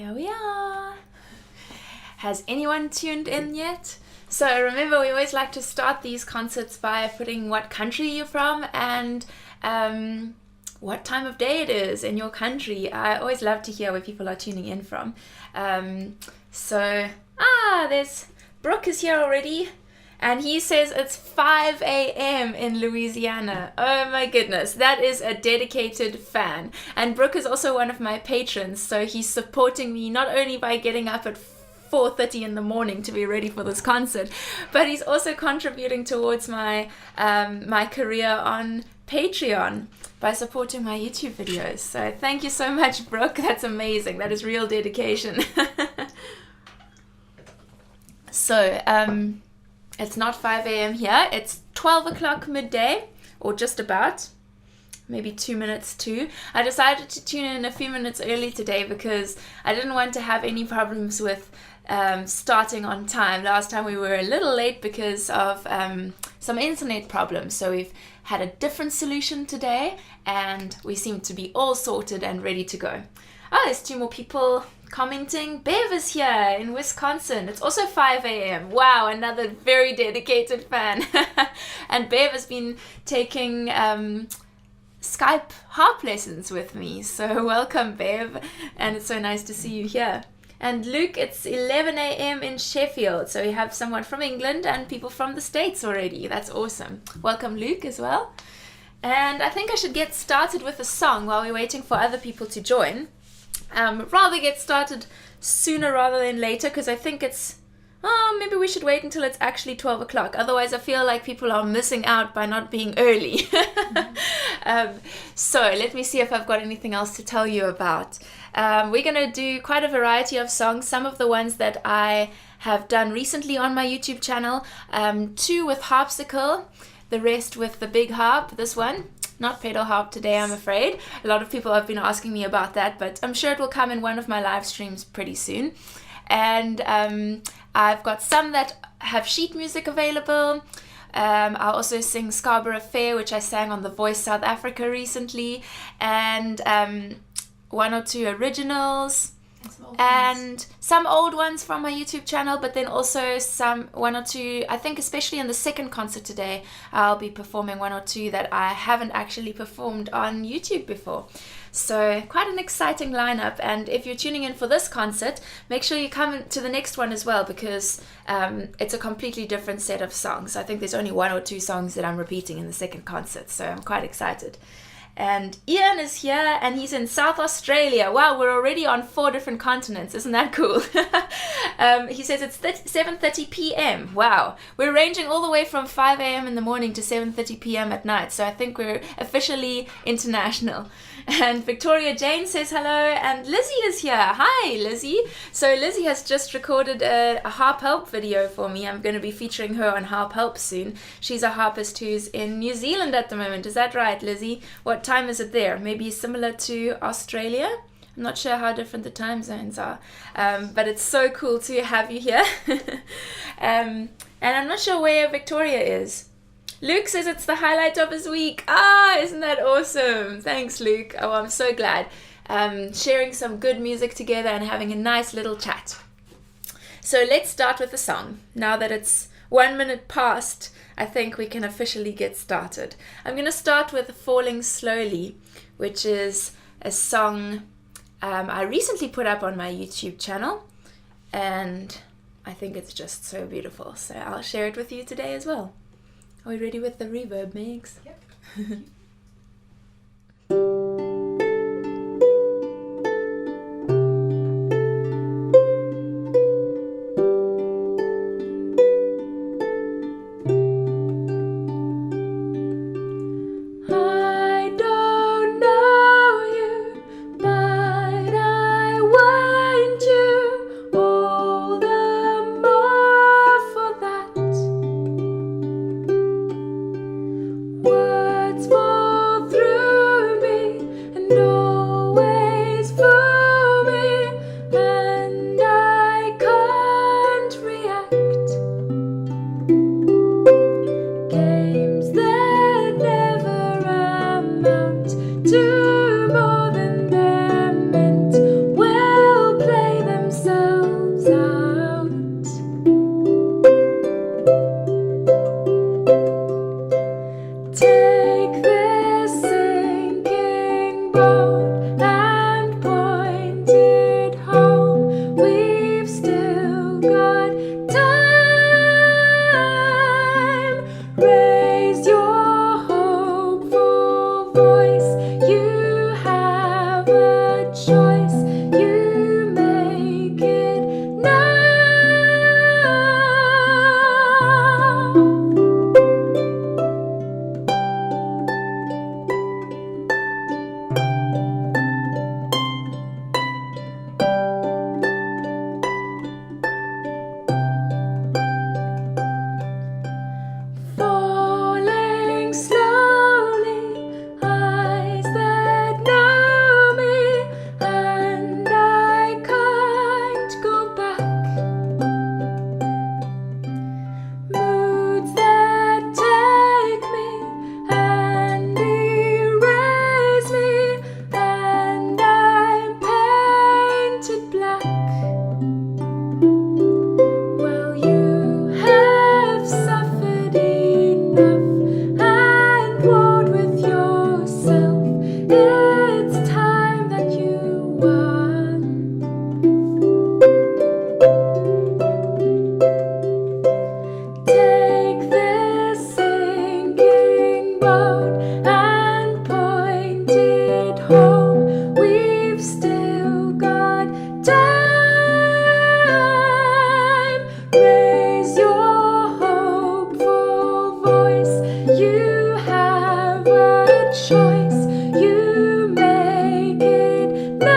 Here we are. Has anyone tuned in yet? So remember, we always like to start these concerts by putting what country you're from and what time of day it is in your country. I always love to hear where people are tuning in from. There's Brooke is here already. And he says it's 5 a.m. in Louisiana. Oh my goodness, that is a dedicated fan. And Brooke is also one of my patrons, so he's supporting me not only by getting up at 4:30 in the morning to be ready for this concert, but he's also contributing towards my my career on Patreon by supporting my YouTube videos. So thank you so much, Brooke. That's amazing. That is real dedication. It's not 5 a.m. here. It's 12 o'clock midday, or just about, maybe 2 minutes to. I decided to tune in a few minutes early today because I didn't want to have any problems with starting on time. Last time we were a little late because of some internet problems. So we've had a different solution today and we seem to be all sorted and ready to go. Oh, there's 2 more people commenting. Bev is here in Wisconsin. It's also 5 a.m. Wow, another very dedicated fan. And Bev has been taking Skype harp lessons with me. So welcome, Bev. And it's so nice to see you here. And Luke, it's 11 a.m. in Sheffield. So you have someone from England and people from the States already. That's awesome. Welcome, Luke, as well. And I think I should get started with a song while we're waiting for other people to join. Rather get started sooner rather than later, because I think maybe we should wait until it's actually 12 o'clock. Otherwise I feel like people are missing out by not being early. So let me see if I've got anything else to tell you about. We're going to do quite a variety of songs, some of the ones that I have done recently on my YouTube channel, 2 with harpsichord, the rest with the big harp, this one. Not pedal harp today, I'm afraid. A lot of people have been asking me about that, but I'm sure it will come in one of my live streams pretty soon. And I've got some that have sheet music available. I'll also sing Scarborough Fair, which I sang on The Voice South Africa recently, and 1 or 2 originals. And some old ones from my YouTube channel, but then also 1 or 2, I think especially in the second concert today, I'll be performing 1 or 2 that I haven't actually performed on YouTube before. So quite an exciting lineup, and if you're tuning in for this concert, make sure you come to the next one as well, because it's a completely different set of songs. I think there's only 1 or 2 songs that I'm repeating in the second concert, so I'm quite excited. And Ian is here, and he's in South Australia. Wow, we're already on 4 different continents. Isn't that cool? He says it's 7:30 p.m. Wow, we're ranging all the way from 5 a.m. in the morning to 7:30 p.m. at night. So I think we're officially international. And Victoria Jane says hello, and Lizzie is here. Hi, Lizzie. So Lizzie has just recorded a Harp Help video for me. I'm going to be featuring her on Harp Help soon. She's a harpist who's in New Zealand at the moment. Is that right, Lizzie? What time is it there? Maybe similar to Australia? I'm not sure how different the time zones are, but it's so cool to have you here. And I'm not sure where Victoria is. Luke says it's the highlight of his week. Isn't that awesome? Thanks, Luke. Oh, I'm so glad. Sharing some good music together and having a nice little chat. So let's start with the song. Now that it's 1 minute past, I think we can officially get started. I'm going to start with Falling Slowly, which is a song I recently put up on my YouTube channel, and I think it's just so beautiful. So I'll share it with you today as well. Are we ready with the reverb, Megs? Yep. To more than they're meant, we'll play choice, you make it now.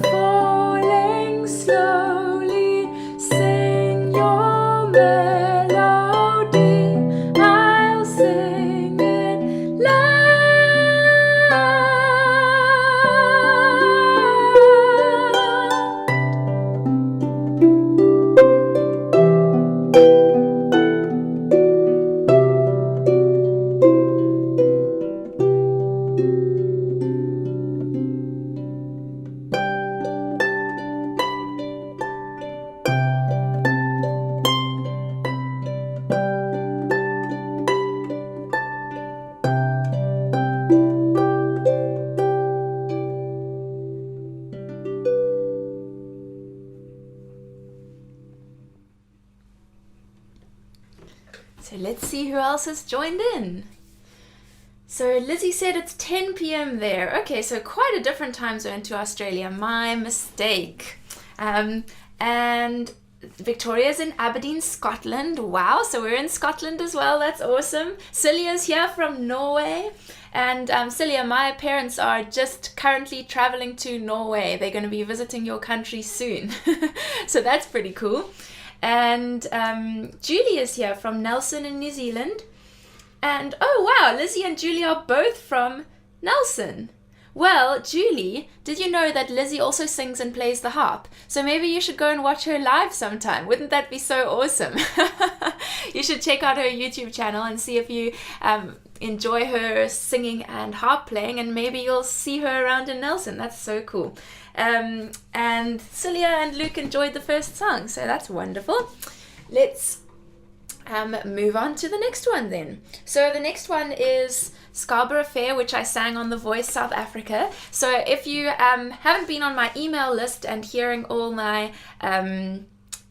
Falling slowly, sing your melody. I'll sing it loud. So let's see who else has joined in. So Lizzie said it's 10 p.m. there. Okay, so quite a different time zone to Australia. My mistake. And Victoria's in Aberdeen, Scotland. Wow, so we're in Scotland as well. That's awesome. Celia's here from Norway. And Celia, my parents are just currently traveling to Norway. They're going to be visiting your country soon. So that's pretty cool. And Julie is here from Nelson in New Zealand. And oh wow, Lizzie and Julie are both from Nelson. Well, Julie, did you know that Lizzie also sings and plays the harp? So maybe you should go and watch her live sometime. Wouldn't that be so awesome? You should check out her YouTube channel and see if you enjoy her singing and harp playing, and maybe you'll see her around in Nelson. That's so cool. And Celia and Luke enjoyed the first song, so that's wonderful. Let's move on to the next one then. So the next one is Scarborough Fair, which I sang on The Voice South Africa. So if you haven't been on my email list and hearing all my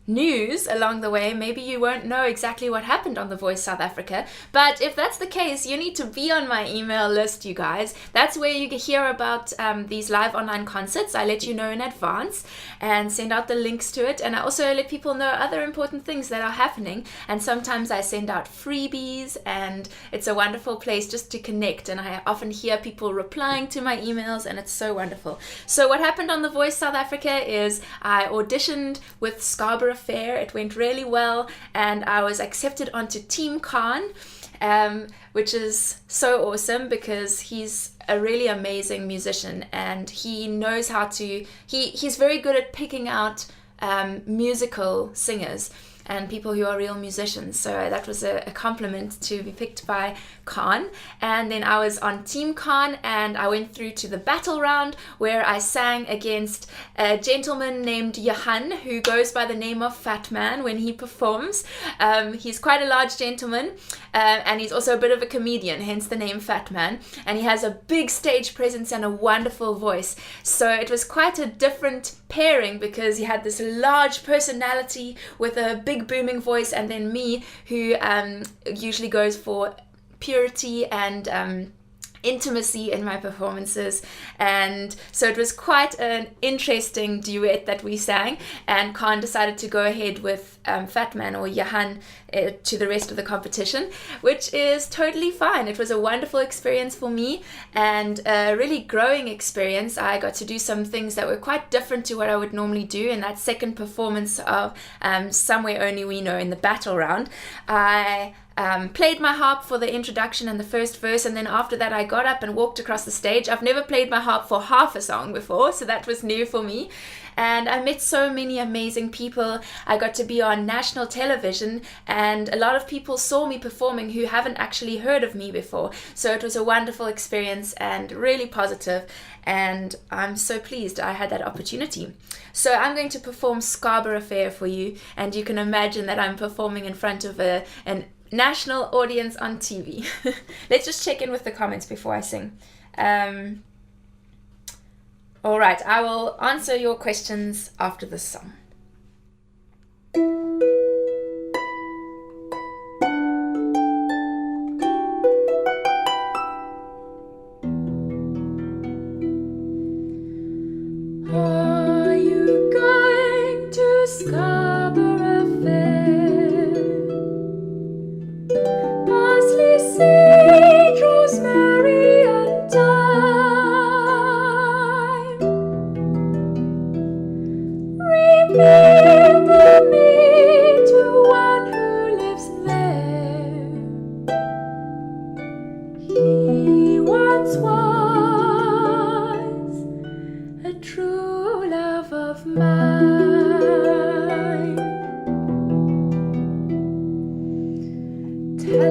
news along the way, maybe you won't know exactly what happened on The Voice South Africa. But if that's the case, you need to be on my email list, you guys. That's where you can hear about these live online concerts. I let you know in advance and send out the links to it. And I also let people know other important things that are happening. And sometimes I send out freebies, and it's a wonderful place just to connect. And I often hear people replying to my emails, and it's so wonderful. So what happened on The Voice South Africa is I auditioned with Scarborough Fair. It went really well, and I was accepted onto Team Khan, which is so awesome because he's a really amazing musician, and he knows how to, he's very good at picking out musical singers and people who are real musicians. So that was a compliment to be picked by Khan. And then I was on Team Khan, and I went through to the battle round where I sang against a gentleman named Johan, who goes by the name of Fat Man when he performs. He's quite a large gentleman, and he's also a bit of a comedian, hence the name Fat Man. And he has a big stage presence and a wonderful voice. So it was quite a different pairing because he had this large personality with a big booming voice, and then me, who usually goes for purity and intimacy in my performances. And so it was quite an interesting duet that we sang, and Khan decided to go ahead with Fat Man, or Johan, to the rest of the competition, which is totally fine. It was a wonderful experience for me, and a really growing experience. I got to do some things that were quite different to what I would normally do in that second performance of Somewhere Only We Know in the battle round. I played my harp for the introduction and the first verse, and then after that I got up and walked across the stage. I've never played my harp for half a song before, so that was new for me. And I met so many amazing people. I got to be on national television, and a lot of people saw me performing who haven't actually heard of me before. So it was a wonderful experience and really positive, and I'm so pleased I had that opportunity. So I'm going to perform Scarborough Fair for you, and you can imagine that I'm performing in front of an national audience on TV. Let's just check in with the comments before I sing. All right, I will answer your questions after this song. Are you going to Scarborough Fair? Parsley,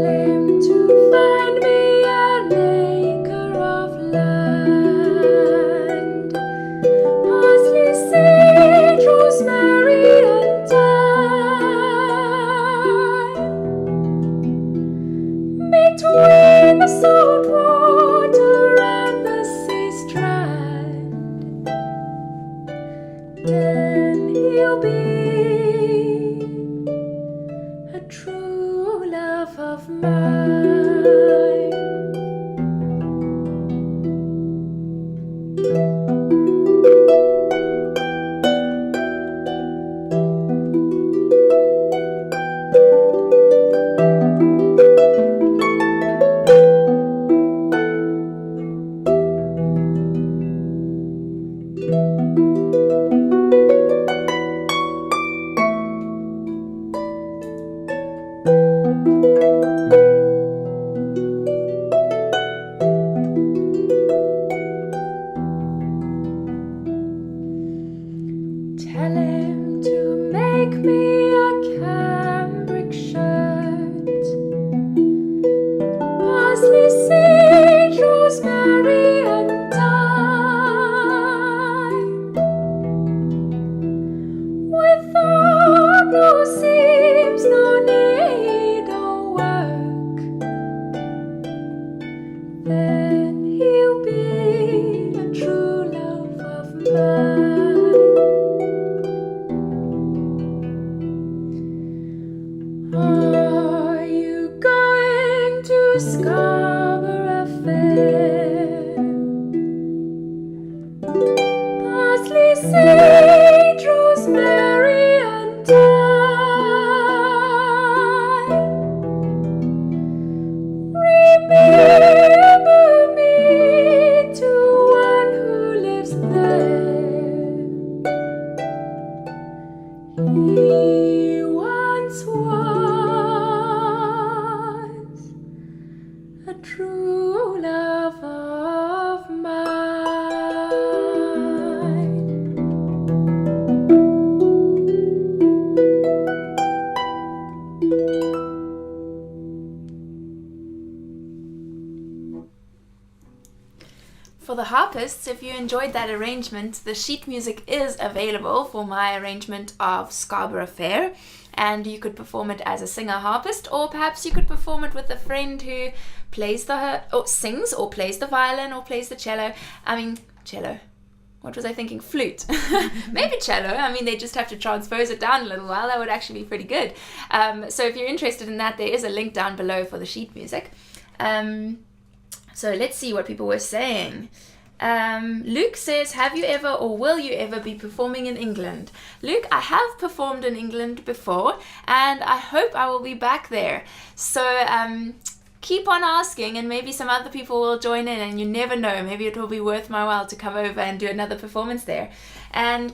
him to find me an acre of land, parsley, sage, rosemary, and thyme, between the salt water and the sea strand. Then he'll be a true love of mine. Tell him to make me a cambric shirt, parsley, sage, rosemary, and thyme, without no seams, no needle work. Then he'll be a true love of mine. Are you going to Scarborough Fair? Parsley, sage, rosemary, and thyme, remember me to one who lives there. He once was a true love of mine. For the harpists, if you enjoyed that arrangement, the sheet music is available for my arrangement of Scarborough Fair, and you could perform it as a singer-harpist, or perhaps you could perform it with a friend who plays or sings, or plays the violin, or plays the cello. Cello. What was I thinking? Flute. Maybe cello. They just have to transpose it down a little while. That would actually be pretty good. So if you're interested in that, there is a link down below for the sheet music. So let's see what people were saying. Luke says, have you ever or will you ever be performing in England? Luke, I have performed in England before, and I hope I will be back there. So keep on asking, and maybe some other people will join in, and you never know, maybe it will be worth my while to come over and do another performance there. And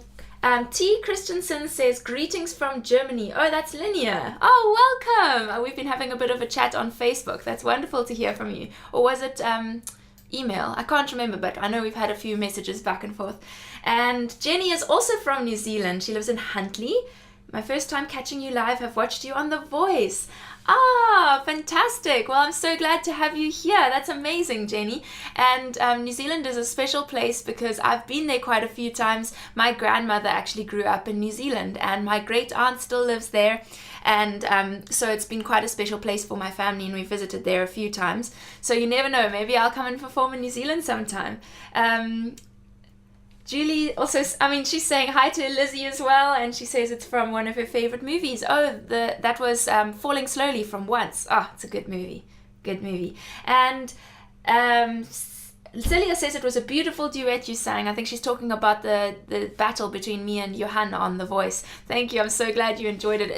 T. Christensen says, greetings from Germany. Oh, that's Linnea. Oh, welcome. We've been having a bit of a chat on Facebook. That's wonderful to hear from you. Or was it email? I can't remember, but I know we've had a few messages back and forth. And Jenny is also from New Zealand. She lives in Huntly. My first time catching you live. I've watched you on The Voice. Ah, fantastic. Well, I'm so glad to have you here. That's amazing, Jenny. And New Zealand is a special place because I've been there quite a few times. My grandmother actually grew up in New Zealand, and my great aunt still lives there. And so it's been quite a special place for my family, and we visited there a few times. So you never know, maybe I'll come and perform in New Zealand sometime. Julie also, she's saying hi to Lizzie as well, and she says it's from one of her favorite movies. Oh, that was Falling Slowly from Once. Ah, it's a good movie. Good movie. And Celia says it was a beautiful duet you sang. I think she's talking about the battle between me and Johanna on The Voice. Thank you. I'm so glad you enjoyed it.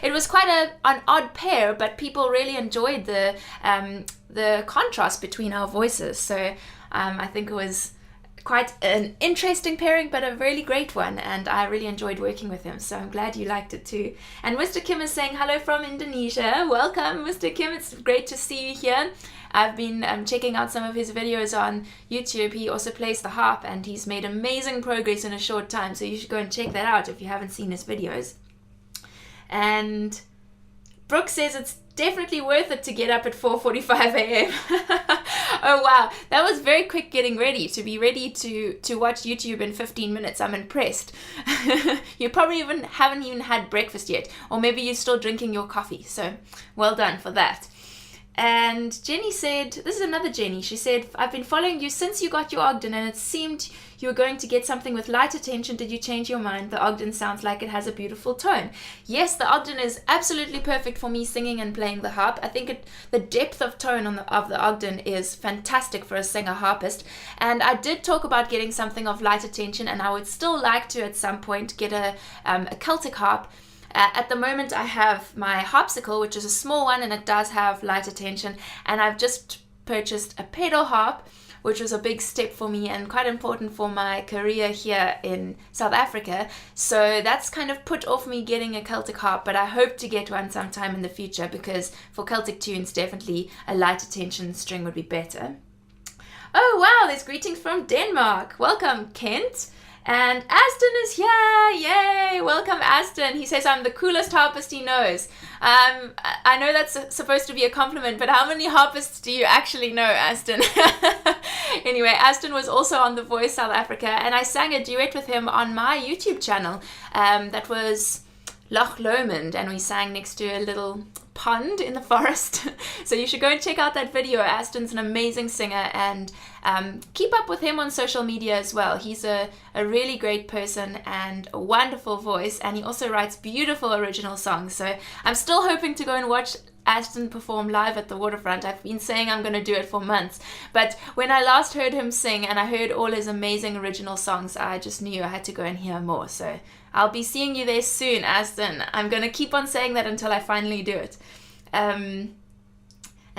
It was quite an odd pair, but people really enjoyed the contrast between our voices. So I think it was quite an interesting pairing, but a really great one, and I really enjoyed working with him, so I'm glad you liked it too. And Mr. Kim is saying hello from Indonesia. Welcome, Mr. Kim. It's great to see you here. I've been checking out some of his videos on YouTube. He also plays the harp, and he's made amazing progress in a short time, so you should go and check that out if you haven't seen his videos. And Brooke says it's definitely worth it to get up at 4:45 a.m. Oh wow, that was very quick getting ready. To be ready to watch YouTube in 15 minutes, I'm impressed. You probably haven't even had breakfast yet, or maybe you're still drinking your coffee, so well done for that. And Jenny said, this is another Jenny, she said, I've been following you since you got your Ogden, and it seemed you were going to get something with lighter tension. Did you change your mind? The Ogden sounds like it has a beautiful tone. Yes, the Ogden is absolutely perfect for me singing and playing the harp. I think the depth of tone of the Ogden is fantastic for a singer-harpist. And I did talk about getting something of lighter tension, and I would still like to at some point get a Celtic harp. At the moment I have my harpsichord, which is a small one, and it does have lighter tension, and I've just purchased a pedal harp, which was a big step for me and quite important for my career here in South Africa. So that's kind of put off me getting a Celtic harp, but I hope to get one sometime in the future, because for Celtic tunes definitely a lighter tension string would be better. Oh wow, there's greetings from Denmark. Welcome, Kent. And Aston is here! Yay! Welcome, Aston. He says I'm the coolest harpist he knows. I know that's supposed to be a compliment, but how many harpists do you actually know, Aston? Anyway, Aston was also on The Voice South Africa, and I sang a duet with him on my YouTube channel. That was Loch Lomond, and we sang next to a little pond in the forest. So you should go and check out that video. Aston's an amazing singer, and keep up with him on social media as well. He's a really great person and a wonderful voice, and he also writes beautiful original songs. So I'm still hoping to go and watch Aston perform live at the waterfront. I've been saying I'm going to do it for months, but when I last heard him sing and I heard all his amazing original songs, I just knew I had to go and hear more. So I'll be seeing you there soon, Aston. I'm going to keep on saying that until I finally do it. And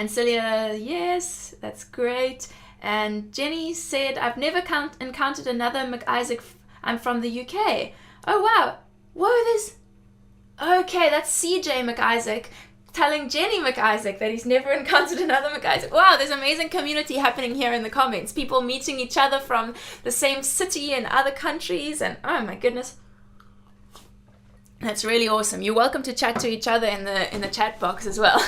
Celia, yes, that's great. And Jenny said, I've never encountered another McIsaac. I'm from the UK. Oh wow. Whoa, okay, that's CJ McIsaac telling Jenny McIsaac that he's never encountered another McIsaac. Wow, there's amazing community happening here in the comments. People meeting each other from the same city and other countries, and oh my goodness. That's really awesome. You're welcome to chat to each other in the chat box as well.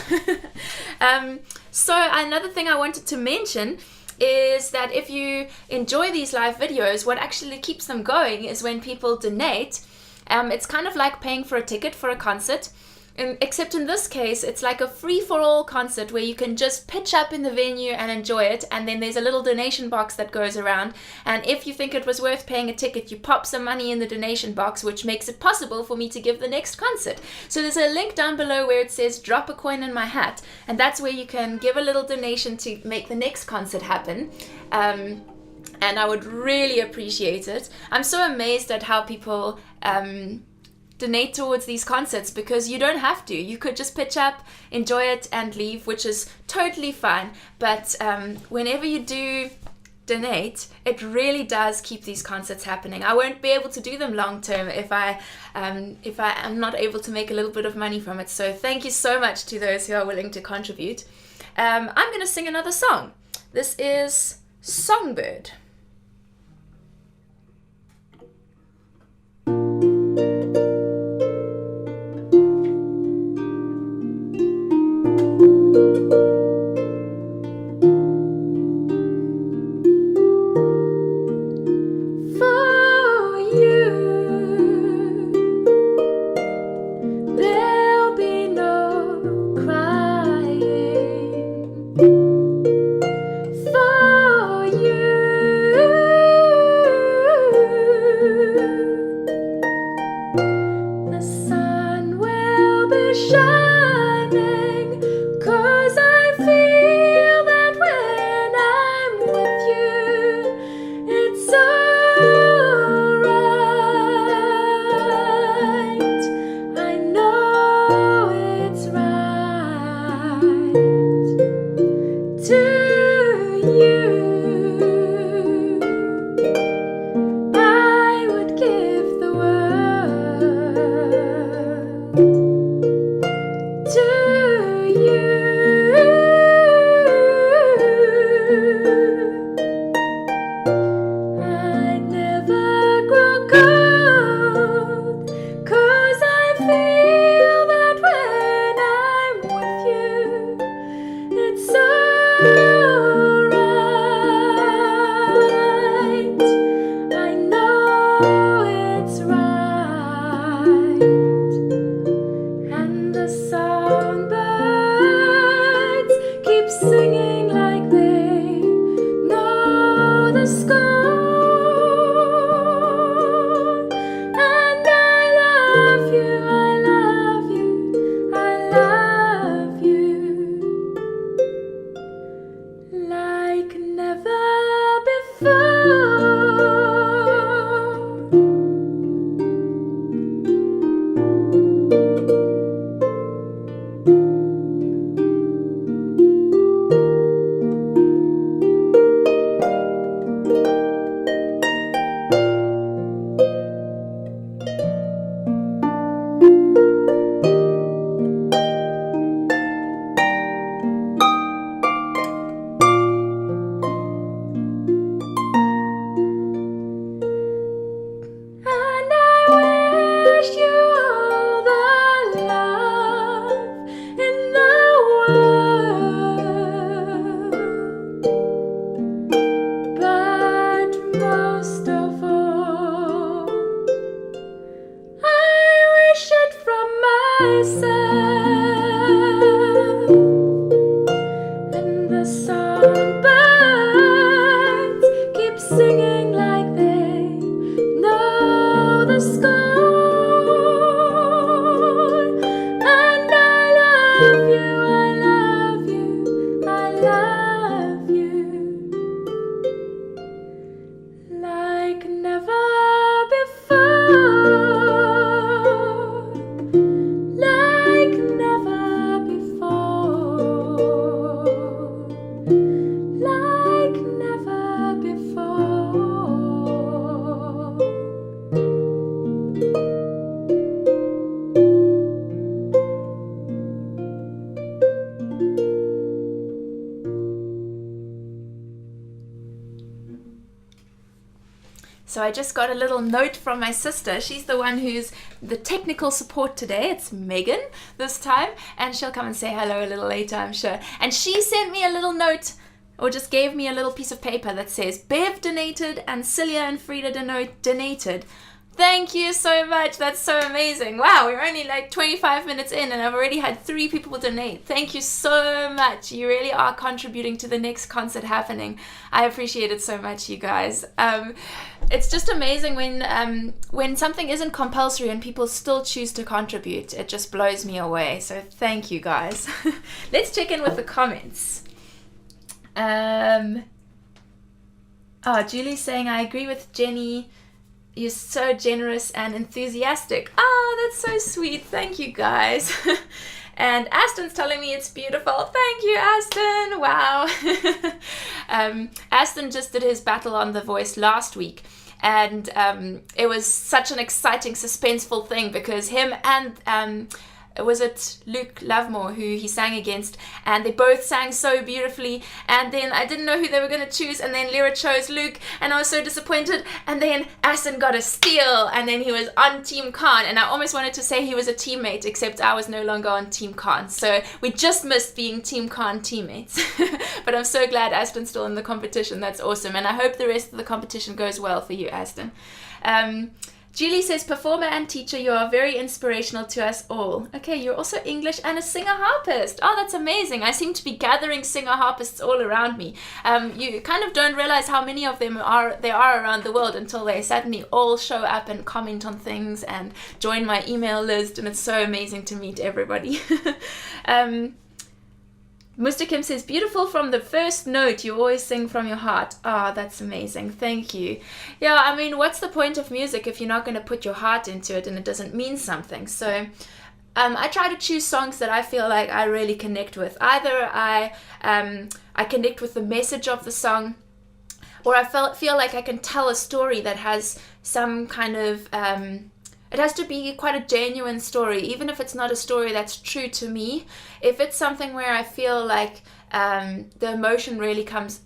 So another thing I wanted to mention is that if you enjoy these live videos, what actually keeps them going is when people donate. It's kind of like paying for a ticket for a concert. Except in this case, it's like a free-for-all concert where you can just pitch up in the venue and enjoy it, and then there's a little donation box that goes around, and if you think it was worth paying a ticket, you pop some money in the donation box, which makes it possible for me to give the next concert. So there's a link down below where it says drop a coin in my hat, and that's where you can give a little donation to make the next concert happen. And I would really appreciate it. I'm so amazed at how people donate towards these concerts, because you don't have to. You could just pitch up, enjoy it, and leave, which is totally fine. But whenever you do donate, it really does keep these concerts happening. I won't be able to do them long term if I am not able to make a little bit of money from it. So thank you so much to those who are willing to contribute. I'm going to sing another song. This is Songbird. For you singing like they know the score. And I love you, I love you, I love you like never before. And the songbirds keep singing like they know the score. And I love you, I love you, I love you like never before. Like never before. Like never before. So I just got a little note from my sister. She's the one who's the technical support today. It's Megan this time, and she'll come and say hello a little later, I'm sure. And she sent me a little note, or just gave me a little piece of paper that says, Bev donated and Celia and Frida donated. Thank you so much. That's so amazing. Wow, we're only like 25 minutes in and I've already had 3 people donate. Thank you so much. You really are contributing to the next concert happening. I appreciate it so much, you guys. It's just amazing when something isn't compulsory and people still choose to contribute. It just blows me away. So thank you, guys. Let's check in with the comments. Julie's saying, I agree with Jenny. You're so generous and enthusiastic. That's so sweet. Thank you, guys. And Aston's telling me it's beautiful. Thank you, Aston. Wow. Aston just did his battle on The Voice last week. And it was such an exciting, suspenseful thing because him and was it Luke Lovemore who he sang against, and they both sang so beautifully, and then I didn't know who they were going to choose, and then Lyra chose Luke, and I was so disappointed, and then Aston got a steal, and then he was on Team Khan, and I almost wanted to say he was a teammate, except I was no longer on Team Khan, so we just missed being Team Khan teammates. But I'm so glad Aston's still in the competition. That's awesome, and I hope the rest of the competition goes well for you, Aston. Julie says, performer and teacher, you are very inspirational to us all. Okay, you're also English and a singer-harpist. Oh, that's amazing. I seem to be gathering singer-harpists all around me. You kind of don't realize how many of them there are around the world until they suddenly all show up and comment on things and join my email list, and it's so amazing to meet everybody. Mr. Kim says, beautiful from the first note. You always sing from your heart. That's amazing. Thank you. Yeah, I mean, what's the point of music if you're not going to put your heart into it and it doesn't mean something? So I try to choose songs that I feel like I really connect with. Either I connect with the message of the song, or I feel like I can tell a story that has some kind of... it has to be quite a genuine story, even if it's not a story that's true to me. If it's something where I feel like the emotion really comes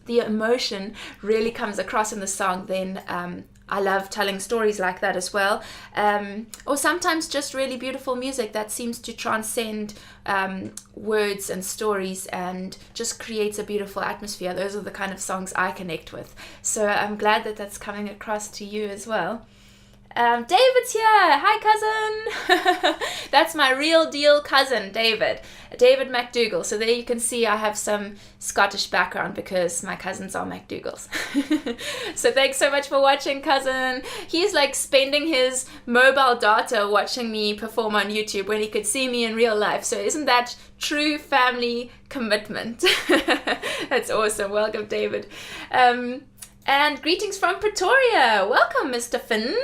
across in the song, then I love telling stories like that as well. Or sometimes just really beautiful music that seems to transcend words and stories and just creates a beautiful atmosphere. Those are the kind of songs I connect with. So I'm glad that that's coming across to you as well. David's here. Hi, cousin. That's my real deal cousin, David McDougall. So there you can see I have some Scottish background because my cousins are McDougalls. So thanks so much for watching, cousin. He's like spending his mobile data watching me perform on YouTube when he could see me in real life. So isn't that true family commitment? That's awesome. Welcome, David. And greetings from Pretoria. Welcome, Mr. Finn.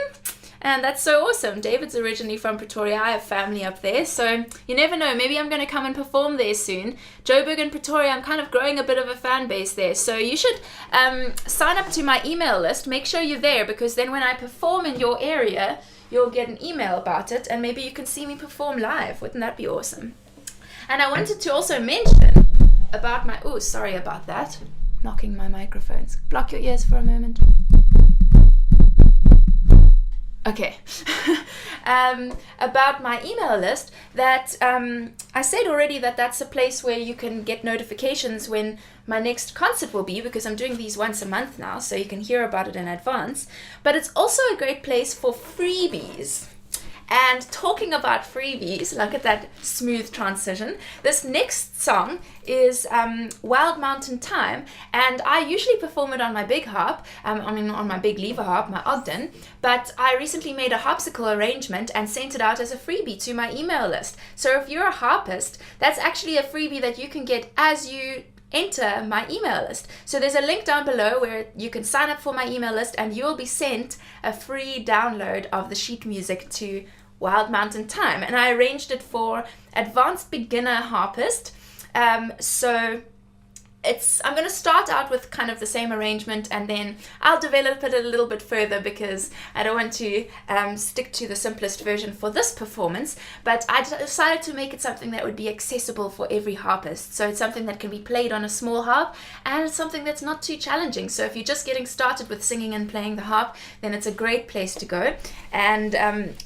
And that's so awesome. David's originally from Pretoria. I have family up there, so you never know. Maybe I'm going to come and perform there soon. Joburg and Pretoria, I'm kind of growing a bit of a fan base there. So you should sign up to my email list. Make sure you're there, because then when I perform in your area, you'll get an email about it, and maybe you can see me perform live. Wouldn't that be awesome? And I wanted to also mention about my... Oh, sorry about that. Knocking my microphones. Block your ears for a moment. Okay. About my email list, that I said already that that's a place where you can get notifications when my next concert will be, because I'm doing these once a month now, so you can hear about it in advance. But it's also a great place for freebies. And talking about freebies, look at that smooth transition. This next song is Wild Mountain Time, and I usually perform it on my big harp, on my big lever harp, my Ogden, but I recently made a harpsichord arrangement and sent it out as a freebie to my email list. So if you're a harpist, that's actually a freebie that you can get as you enter my email list. So there's a link down below where you can sign up for my email list, and you'll be sent a free download of the sheet music to Wild Mountain Time. And I arranged it for advanced beginner harpist. So I'm going to start out with kind of the same arrangement, and then I'll develop it a little bit further, because I don't want to stick to the simplest version for this performance. But I decided to make it something that would be accessible for every harpist. So it's something that can be played on a small harp, and it's something that's not too challenging. So if you're just getting started with singing and playing the harp, then it's a great place to go. And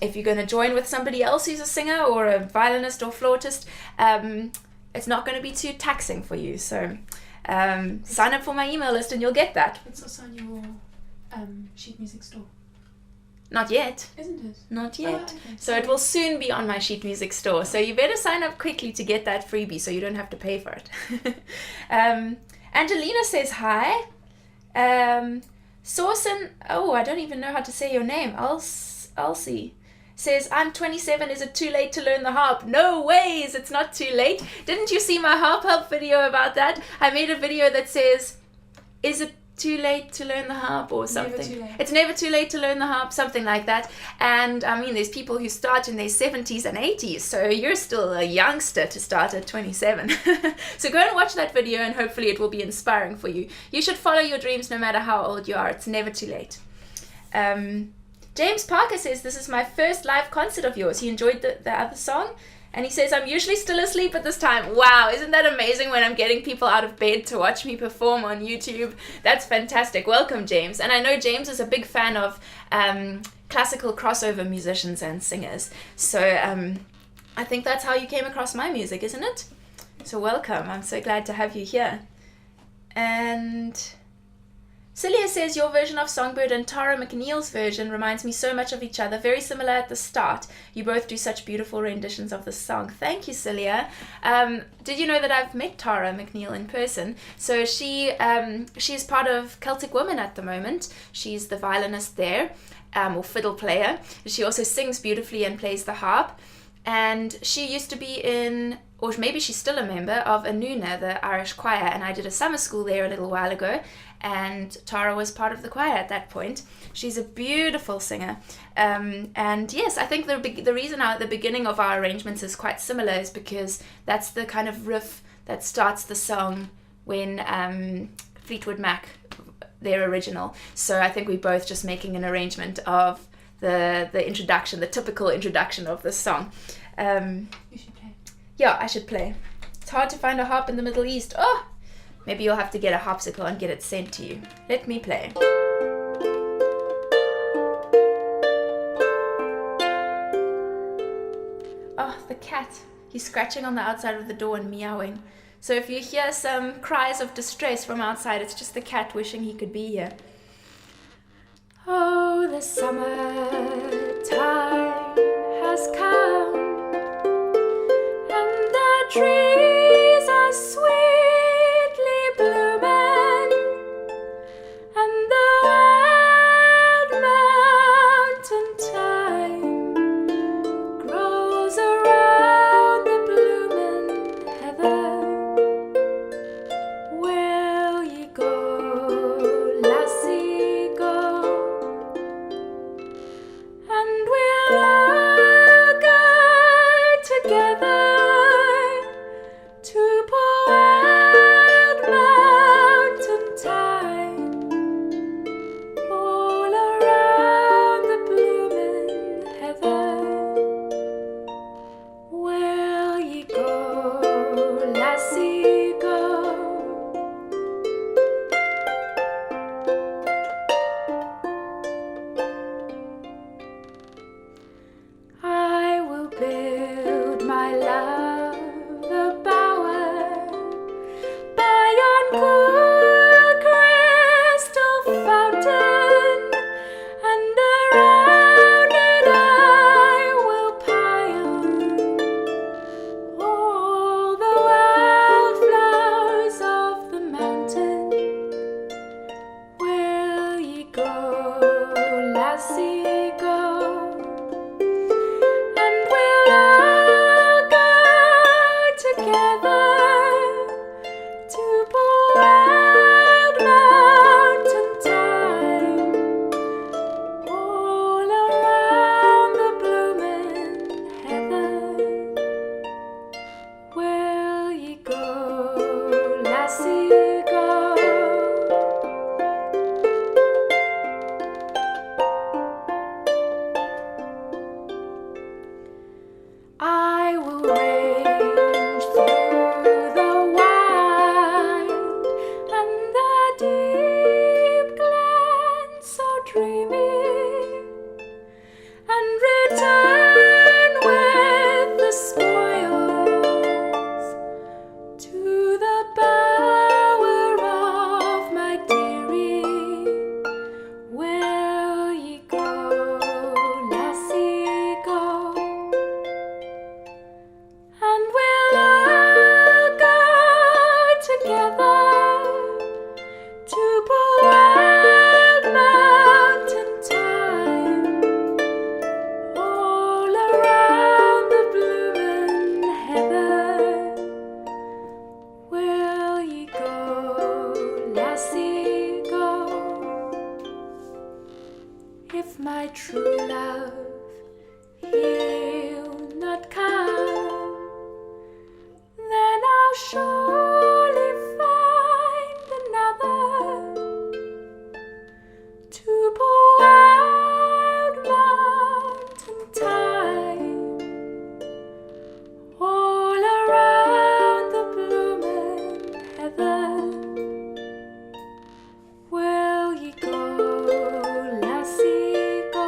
if you're going to join with somebody else who's a singer or a violinist or flautist, it's not going to be too taxing for you. So sign up for my email list and you'll get that. It's also on your sheet music store. Not yet. Isn't it? Not yet. Oh, okay. So it will soon be on my sheet music store. So you better sign up quickly to get that freebie so you don't have to pay for it. Angelina says hi. Sorsen, oh, I don't even know how to say your name. Elsie says, I'm 27, is it too late to learn the harp? No ways, it's not too late. Didn't you see my harp help video about that? I made a video that says, is it too late to learn the harp, or something? Never too late. It's never too late to learn the harp, something like that. And I mean, there's people who start in their 70s and 80s, so you're still a youngster to start at 27. So go and watch that video, and hopefully it will be inspiring for you. You should follow your dreams no matter how old you are. It's never too late. James Parker says, this is my first live concert of yours. He enjoyed the other song. And he says, I'm usually still asleep at this time. Wow, isn't that amazing when I'm getting people out of bed to watch me perform on YouTube? That's fantastic. Welcome, James. And I know James is a big fan of classical crossover musicians and singers. So I think that's how you came across my music, isn't it? So welcome. I'm so glad to have you here. And Celia says, your version of Songbird and Tara McNeil's version reminds me so much of each other. Very similar at the start. You both do such beautiful renditions of the song. Thank you, Celia. Did you know that I've met Tara McNeil in person? So she is part of Celtic Women at the moment. She's the violinist there, or fiddle player. She also sings beautifully and plays the harp. And she used to be in, or maybe she's still a member of Anuna, the Irish choir, and I did a summer school there a little while ago, and Tara was part of the choir at that point. She's a beautiful singer. And yes, I think the reason at the beginning of our arrangements is quite similar is because that's the kind of riff that starts the song when Fleetwood Mac, their original. So I think we're both just making an arrangement of the introduction, the typical introduction of this song. You should play. Yeah, I should play. It's hard to find a harp in the Middle East. Oh, maybe you'll have to get a harpsichord and get it sent to you. Let me play. Oh, the cat. He's scratching on the outside of the door and meowing. So if you hear some cries of distress from outside, it's just the cat wishing he could be here. Oh, the summertime has come, and the trees are sweetly blooming, and the wild mountain thyme grows around the blooming heather. Will ye go, lassie, go? And we'll all go together to poor wild mountain thyme, all around the blooming heather. Will ye go, lassie, go? I will build my love a bower by yon cool crystal fountain, and around it I will pile all the wildflowers of the mountain. Will ye go, lassie, go? And we'll all go together to poor wild mountain thyme, all around the blooming heather. Will ye go, lassie, go? I will range through the wild and the deep glen so dreamy, and return with the spoils to the bower of my dearie. Will ye go, lassie, go? And we'll all go together to poor wild mountain thyme, all around the blooming heather. Will ye go, lassie, go? If my true love he'll not come, then I'll surely find another to poor wild mountain thyme, all around the blooming heather. Will ye go, lassie, go?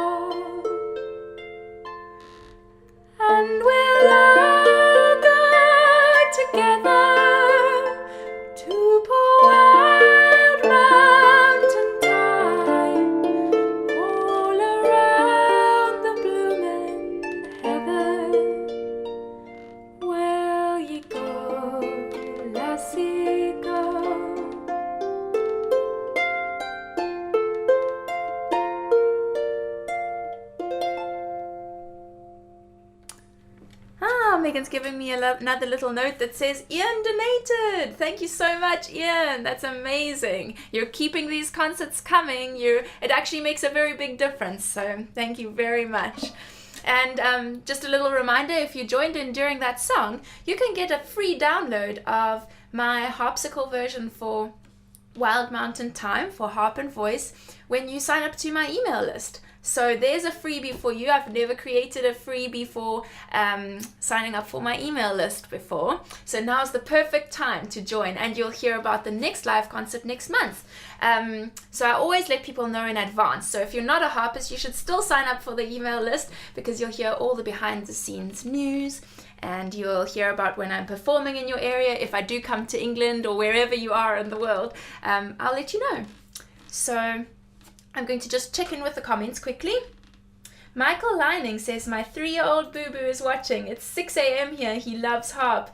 And we'll all go together to poor wild mountain thyme, all around the blooming heather. Will ye go, lassie, go? Megan's giving me another little note that says Ian donated. Thank you so much, Ian. That's amazing. You're keeping these concerts coming. It actually makes a very big difference. So thank you very much. And just a little reminder, if you joined in during that song, you can get a free download of my harpsichord version for Wild Mountain Thyme for harp and voice when you sign up to my email list. So there's a freebie for you. I've never created a freebie for signing up for my email list before. So now's the perfect time to join, and you'll hear about the next live concert next month. So I always let people know in advance. So if you're not a harpist, you should still sign up for the email list, because you'll hear all the behind the scenes news, and you'll hear about when I'm performing in your area. If I do come to England or wherever you are in the world, I'll let you know. So I'm going to just check in with the comments quickly. Michael Lining says, my 3-year-old boo-boo is watching. It's 6 a.m. here. He loves Harp.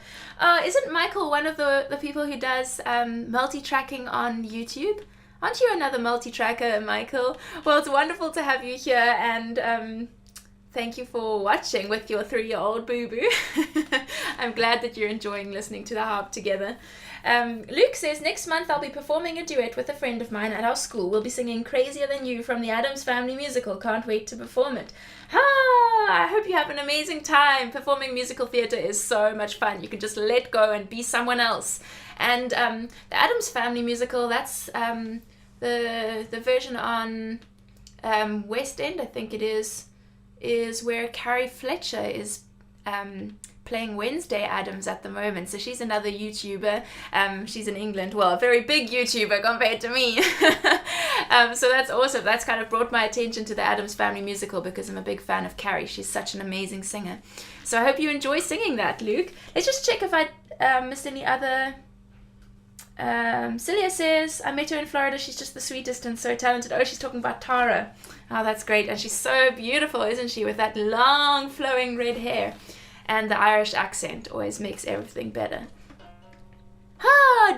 Isn't Michael one of the people who does multi-tracking on YouTube? Aren't you another multi-tracker, Michael? Well, it's wonderful to have you here, and thank you for watching with your 3-year-old boo-boo. I'm glad that you're enjoying listening to the harp together. Luke says, next month I'll be performing a duet with a friend of mine at our school. We'll be singing Crazier Than You from the Addams Family musical. Can't wait to perform it. I hope you have an amazing time. Performing musical theatre is so much fun. You can just let go and be someone else. And the Addams Family musical, that's the version on West End, I think it is where Carrie Fletcher is playing Wednesday Addams at the moment. So she's another YouTuber. She's in England. Well, a very big YouTuber compared to me. So that's awesome. That's kind of brought my attention to the Addams Family musical because I'm a big fan of Carrie. She's such an amazing singer. So I hope you enjoy singing that, Luke. Let's just check if I missed any other... Celia says, I met her in Florida. She's just the sweetest and so talented. Oh, she's talking about Tara. Oh, that's great. And she's so beautiful, isn't she? With that long flowing red hair. And the Irish accent always makes everything better.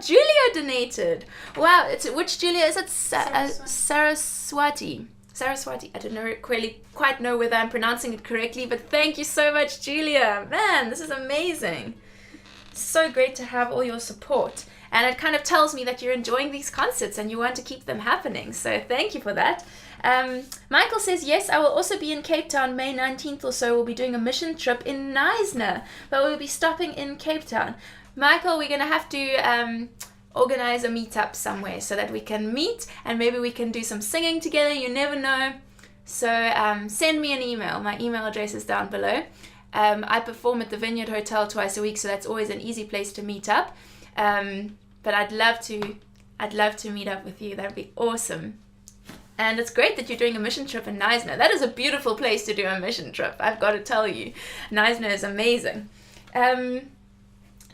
Julia donated. Wow, which Julia is it? Saraswati. Saraswati. I don't quite know whether I'm pronouncing it correctly, but thank you so much, Julia. Man, this is amazing. So great to have all your support. And it kind of tells me that you're enjoying these concerts and you want to keep them happening. So thank you for that. Michael says, yes, I will also be in Cape Town May 19th or so. We'll be doing a mission trip in Knysna, but we'll be stopping in Cape Town. Michael, we're going to have to organize a meetup somewhere so that we can meet and maybe we can do some singing together. You never know. So send me an email. My email address is down below. I perform at the Vineyard Hotel twice a week, so that's always an easy place to meet up. But I'd love to meet up with you. That'd be awesome. And it's great that you're doing a mission trip in Knysna. That is a beautiful place to do a mission trip, I've got to tell you. Knysna is amazing. Do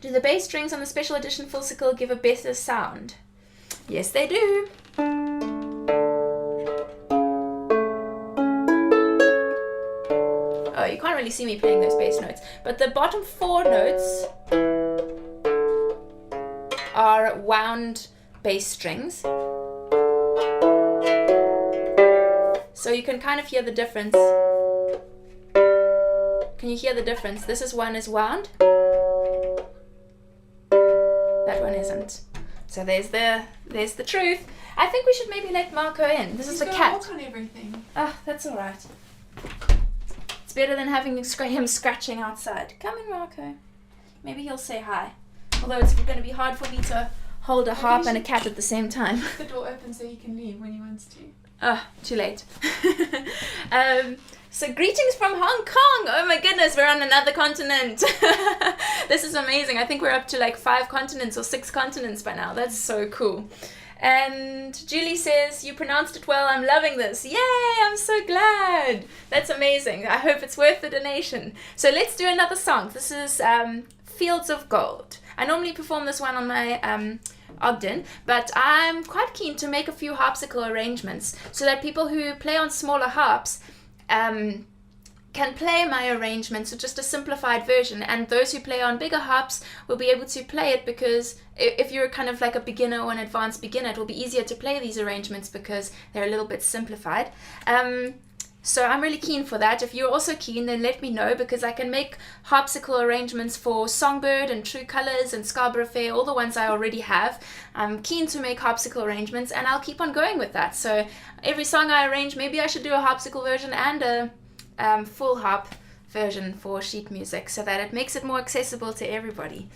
the bass strings on the special edition Full give a better sound? Yes, they do. Oh, you can't really see me playing those bass notes. But the bottom 4 notes are wound bass strings. So you can kind of hear the difference. Can you hear the difference? This one is wound. That one isn't. So there's the truth. I think we should maybe let Marco in. This is a cat. Walk on everything. Ah, that's all right. It's better than having him scratching outside. Come in, Marco. Maybe he'll say hi. Although it's going to be hard for me to hold a harp and a cat at the same time. The door open so he can leave when he wants to. Too late. So greetings from Hong Kong. Oh my goodness, we're on another continent. This is amazing. I think we're up to like 5 continents or 6 continents by now. That's so cool. And Julie says, you pronounced it well. I'm loving this. Yay, I'm so glad. That's amazing. I hope it's worth the donation. So let's do another song. This is Fields of Gold. I normally perform this one on my Ogden, but I'm quite keen to make a few harpsichord arrangements so that people who play on smaller harps can play my arrangements, so just a simplified version, and those who play on bigger harps will be able to play it, because if you're kind of like a beginner or an advanced beginner, it will be easier to play these arrangements because they're a little bit simplified. So I'm really keen for that. If you're also keen, then let me know, because I can make harpsichord arrangements for Songbird and True Colours and Scarborough Fair, all the ones I already have. I'm keen to make harpsichord arrangements, and I'll keep on going with that. So every song I arrange, maybe I should do a harpsichord version and a full harp version for sheet music, so that it makes it more accessible to everybody.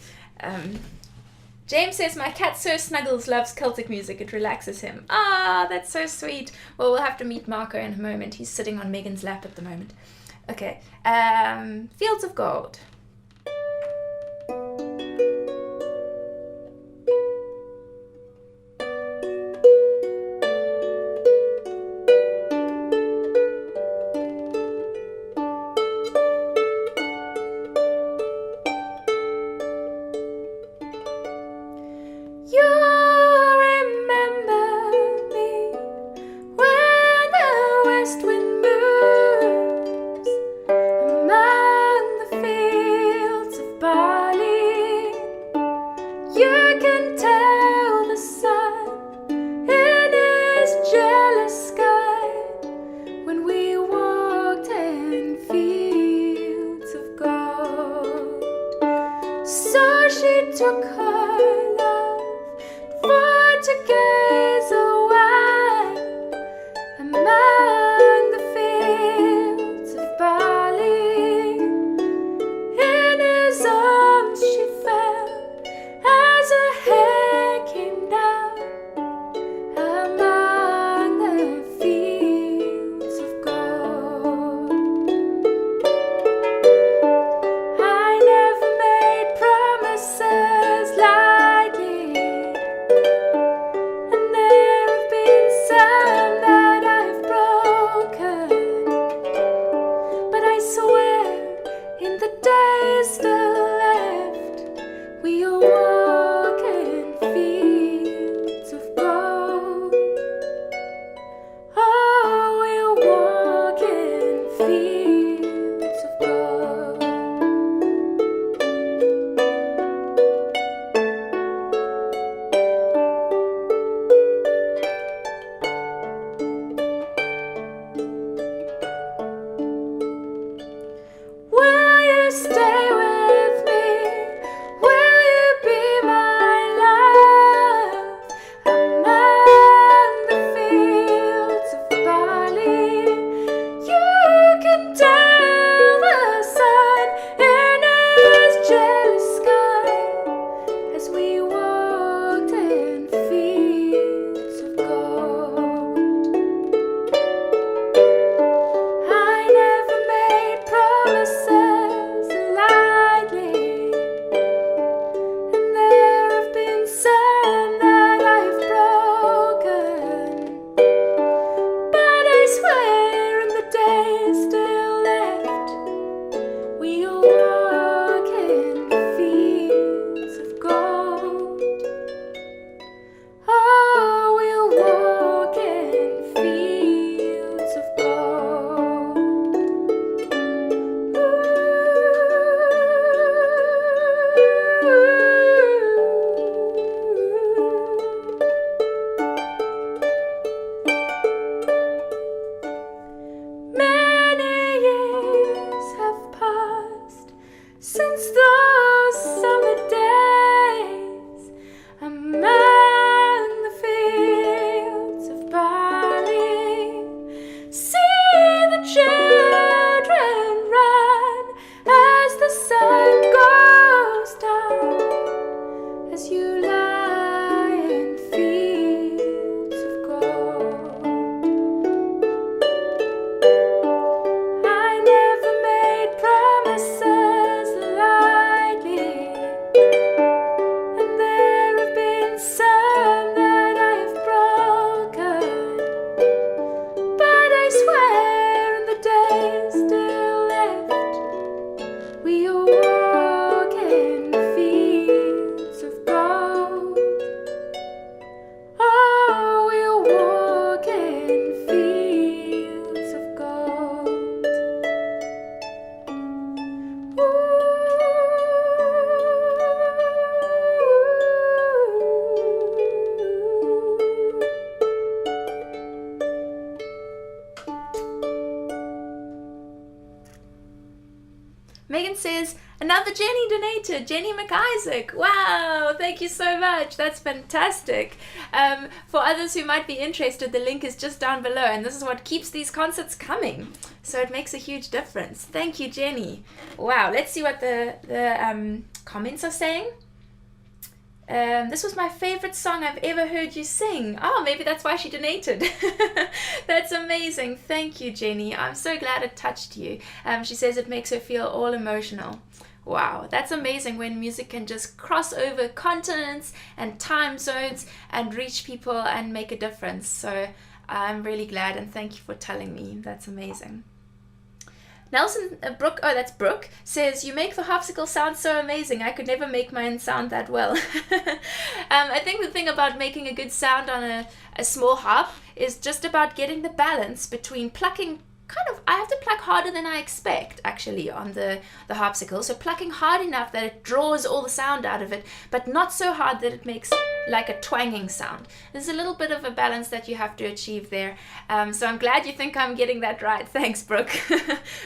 James says, my cat Sir Snuggles loves Celtic music. It relaxes him. Ah, that's so sweet. Well, we'll have to meet Marco in a moment. He's sitting on Megan's lap at the moment. Okay. Fields of Gold. You remember me when says, another Jenny donated, Jenny McIsaac. Wow, thank you so much. That's fantastic. For others who might be interested, the link is just down below, and this is what keeps these concerts coming. So it makes a huge difference. Thank you, Jenny. Wow, let's see what the comments are saying. This was my favorite song I've ever heard you sing. Oh, maybe that's why she donated. That's amazing. Thank you, Jenny. I'm so glad it touched you. She says it makes her feel all emotional. Wow, that's amazing when music can just cross over continents and time zones and reach people and make a difference. So I'm really glad, and thank you for telling me. That's amazing. Nelson Brooke, oh that's Brooke, says, you make the harpsichord sound so amazing. I could never make mine sound that well. I think the thing about making a good sound on a small harp is just about getting the balance between plucking I have to pluck harder than I expect, actually, on the harpsichord. So plucking hard enough that it draws all the sound out of it, but not so hard that it makes like a twanging sound. There's a little bit of a balance that you have to achieve there. So I'm glad you think I'm getting that right. Thanks, Brooke.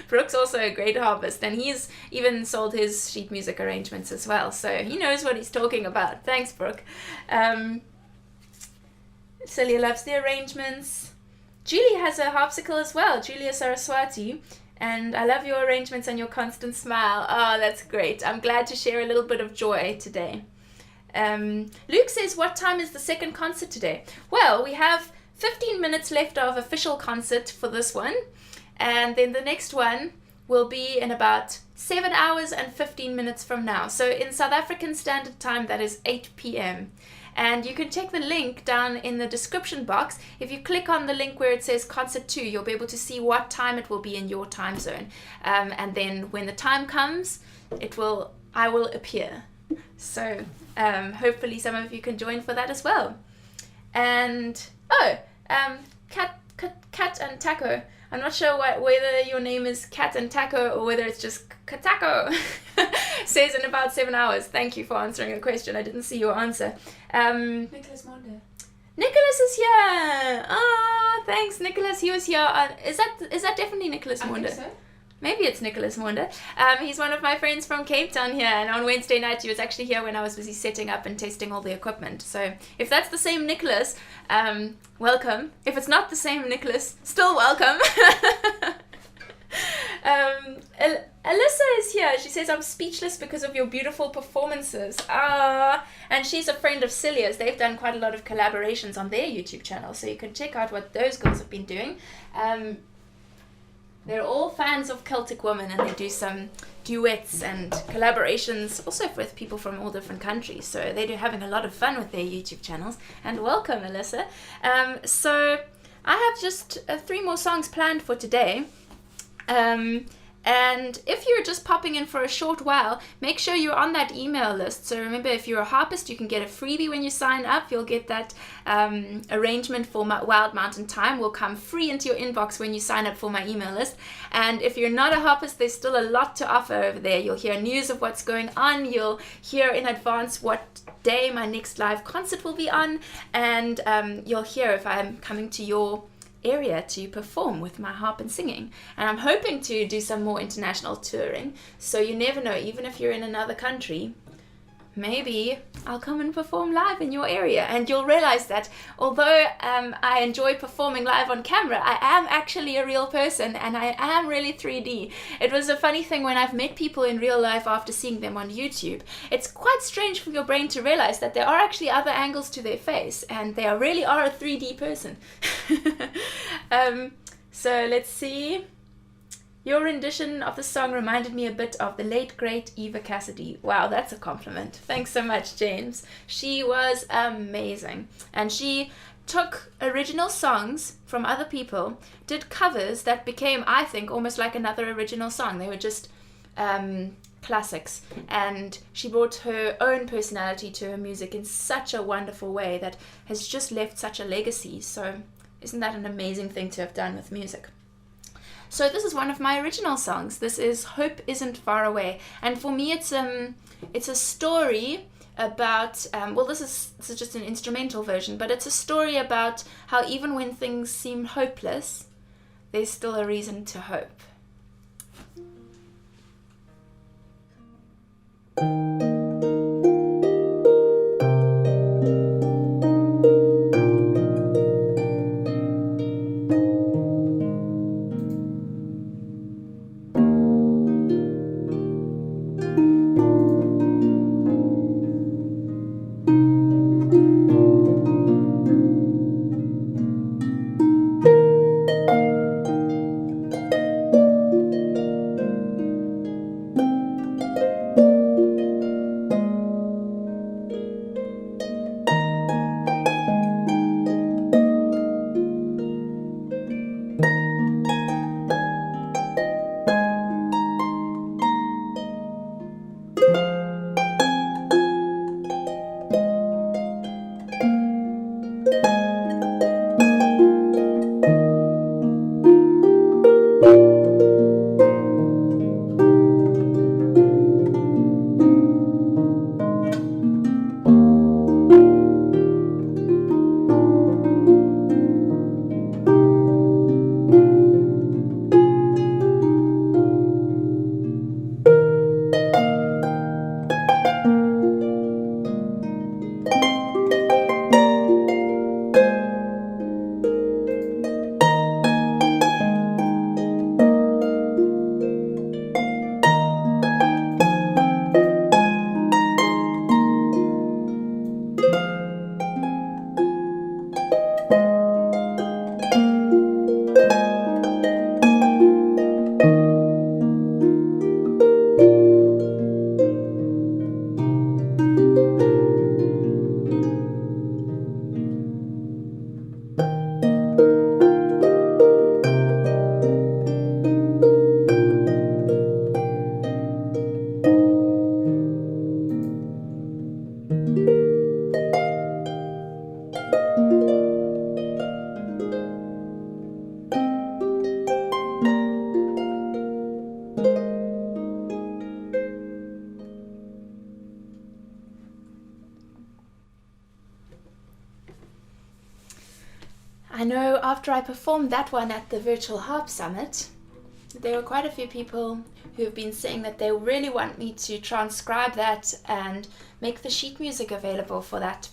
Brooke's also a great harpist, and he's even sold his sheet music arrangements as well. So he knows what he's talking about. Thanks, Brooke. Celia loves the arrangements. Julie has a harpsichord as well, Julia Saraswati, and I love your arrangements and your constant smile. Oh, that's great. I'm glad to share a little bit of joy today. Luke says, what time is the second concert today? Well, we have 15 minutes left of official concert for this one, and then the next one will be in about 7 hours and 15 minutes from now. So in South African Standard Time, that is 8 p.m. And you can check the link down in the description box. If you click on the link where it says Concert 2, you'll be able to see what time it will be in your time zone. And then when the time comes, I will appear. So hopefully some of you can join for that as well. And, Cat and Taco. I'm not sure whether your name is Cat and Taco or whether it's just Katako. Says in about 7 hours. Thank you for answering the question. I didn't see your answer. Nicholas Monde. Nicholas is here. Oh, thanks, Nicholas. He was here. Is that definitely Nicholas Monde? I think so. Maybe it's Nicholas Monde. He's one of my friends from Cape Town here, and on Wednesday night he was actually here when I was busy setting up and testing all the equipment. So if that's the same Nicholas, welcome. If it's not the same Nicholas, still welcome. Alyssa is here. She says, I'm speechless because of your beautiful performances. And she's a friend of Celia's. They've done quite a lot of collaborations on their YouTube channel, so you can check out what those girls have been doing. They're all fans of Celtic Woman, and they do some duets and collaborations also with people from all different countries. So they're having a lot of fun with their YouTube channels. And welcome, Alyssa. So I have just 3 more songs planned for today. And if you're just popping in for a short while, make sure you're on that email list. So remember, if you're a harpist, you can get a freebie when you sign up. You'll get that arrangement for Wild Mountain Time will come free into your inbox when you sign up for my email list. And if you're not a harpist, there's still a lot to offer over there. You'll hear news of what's going on. You'll hear in advance what day my next live concert will be on. And you'll hear if I'm coming to your area to perform with my harp and singing, and I'm hoping to do some more international touring, so you never know, even if you're in another country, maybe I'll come and perform live in your area, and you'll realize that although I enjoy performing live on camera, I am actually a real person, and I am really 3D. It was a funny thing when I've met people in real life after seeing them on YouTube. It's quite strange for your brain to realize that there are actually other angles to their face, and they really are a 3D person. So let's see. Your rendition of the song reminded me a bit of the late, great Eva Cassidy. Wow, that's a compliment. Thanks so much, James. She was amazing. And she took original songs from other people, did covers that became, I think, almost like another original song. They were just classics. And she brought her own personality to her music in such a wonderful way that has just left such a legacy. So isn't that an amazing thing to have done with music? So this is one of my original songs. This is Hope Isn't Far Away. And for me, it's a story about, this is just an instrumental version, but it's a story about how even when things seem hopeless, there's still a reason to hope. I know after I performed that one at the Virtual Harp Summit, there were quite a few people who have been saying that they really want me to transcribe that and make the sheet music available for that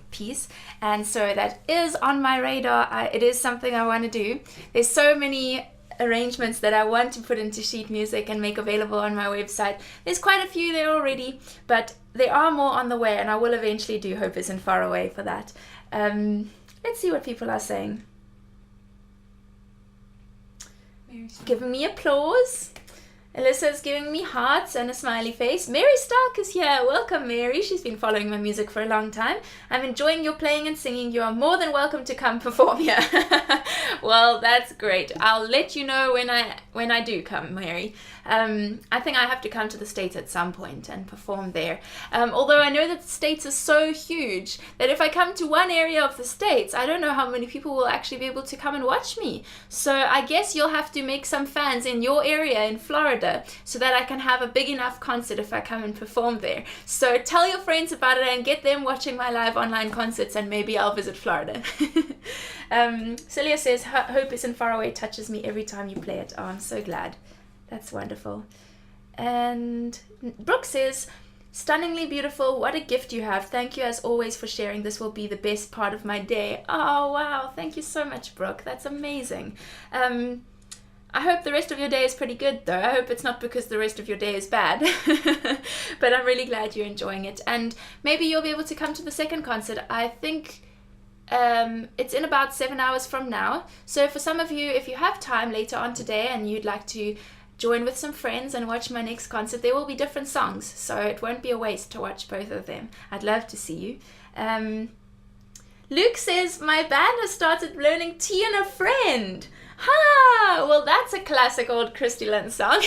piece. And so that is on my radar. It is something I want to do. There's so many arrangements that I want to put into sheet music and make available on my website. There's quite a few there already, but there are more on the way, and I will eventually do Hope Isn't Far Away for that. Let's see what people are saying. Giving me applause. Alyssa's giving me hearts and a smiley face. Mary Stark is here. Welcome, Mary. She's been following my music for a long time. I'm enjoying your playing and singing. You are more than welcome to come perform here. Well, that's great. I'll let you know when I do come, Mary. I think I have to come to the States at some point and perform there. Although I know that the States are so huge that if I come to one area of the States, I don't know how many people will actually be able to come and watch me. So I guess you'll have to make some fans in your area in Florida so that I can have a big enough concert if I come and perform there. So tell your friends about it and get them watching my live online concerts, and maybe I'll visit Florida. Celia says, Hope Isn't Far Away touches me every time you play it. Oh, I'm so glad. That's wonderful. And Brooke says, stunningly beautiful. What a gift you have. Thank you as always for sharing. This will be the best part of my day. Oh, wow. Thank you so much, Brooke. That's amazing. I hope the rest of your day is pretty good, though. I hope it's not because the rest of your day is bad. But I'm really glad you're enjoying it. And maybe you'll be able to come to the second concert. I think it's in about 7 hours from now. So for some of you, if you have time later on today and you'd like to join with some friends and watch my next concert, there will be different songs. So it won't be a waste to watch both of them. I'd love to see you. Luke says, my band has started learning Tea and a Friend. Ha! Well, that's a classic old Christy-Lyn song.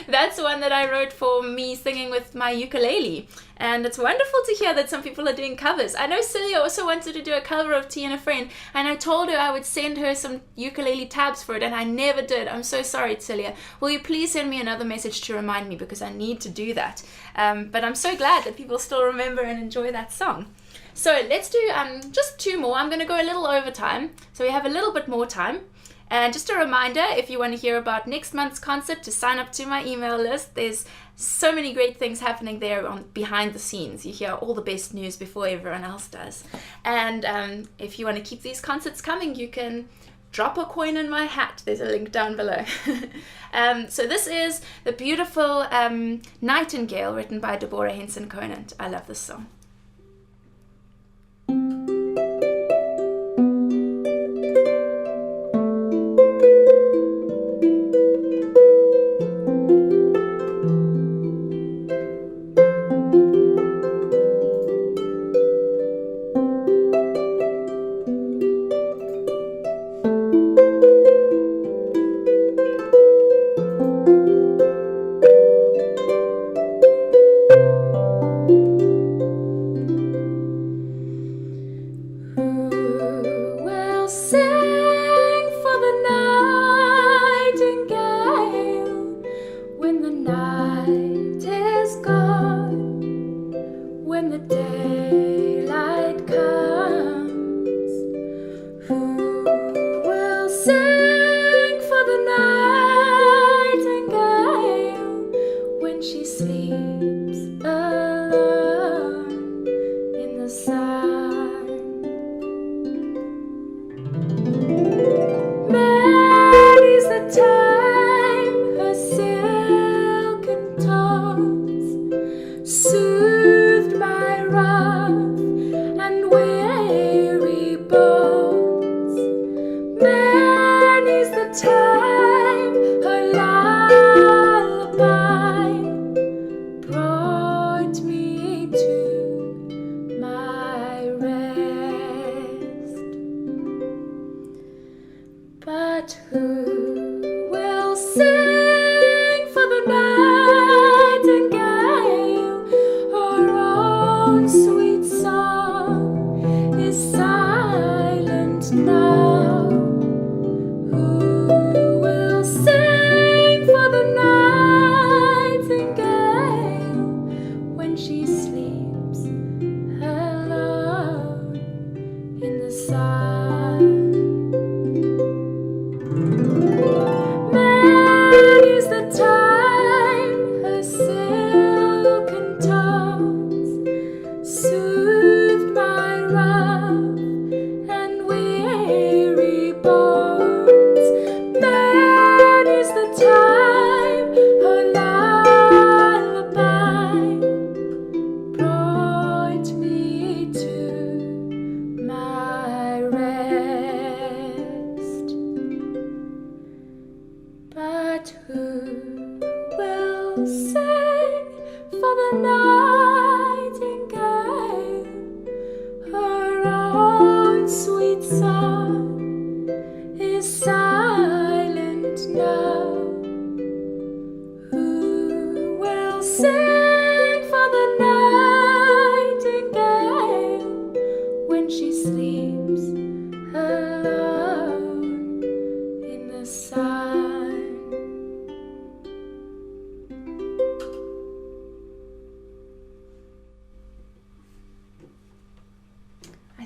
That's one that I wrote for me singing with my ukulele. And it's wonderful to hear that some people are doing covers. I know Celia also wanted to do a cover of Tea and a Friend, and I told her I would send her some ukulele tabs for it, and I never did. I'm so sorry, Celia. Will you please send me another message to remind me, because I need to do that. But I'm so glad that people still remember and enjoy that song. So let's do just two more. I'm going to go a little over time, so we have a little bit more time. And just a reminder, if you want to hear about next month's concert, to sign up to my email list. There's so many great things happening there on behind the scenes. You hear all the best news before everyone else does. And if you want to keep these concerts coming, you can drop a coin in my hat. There's a link down below. So this is the beautiful Nightingale, written by Deborah Henson Conant. I love this song.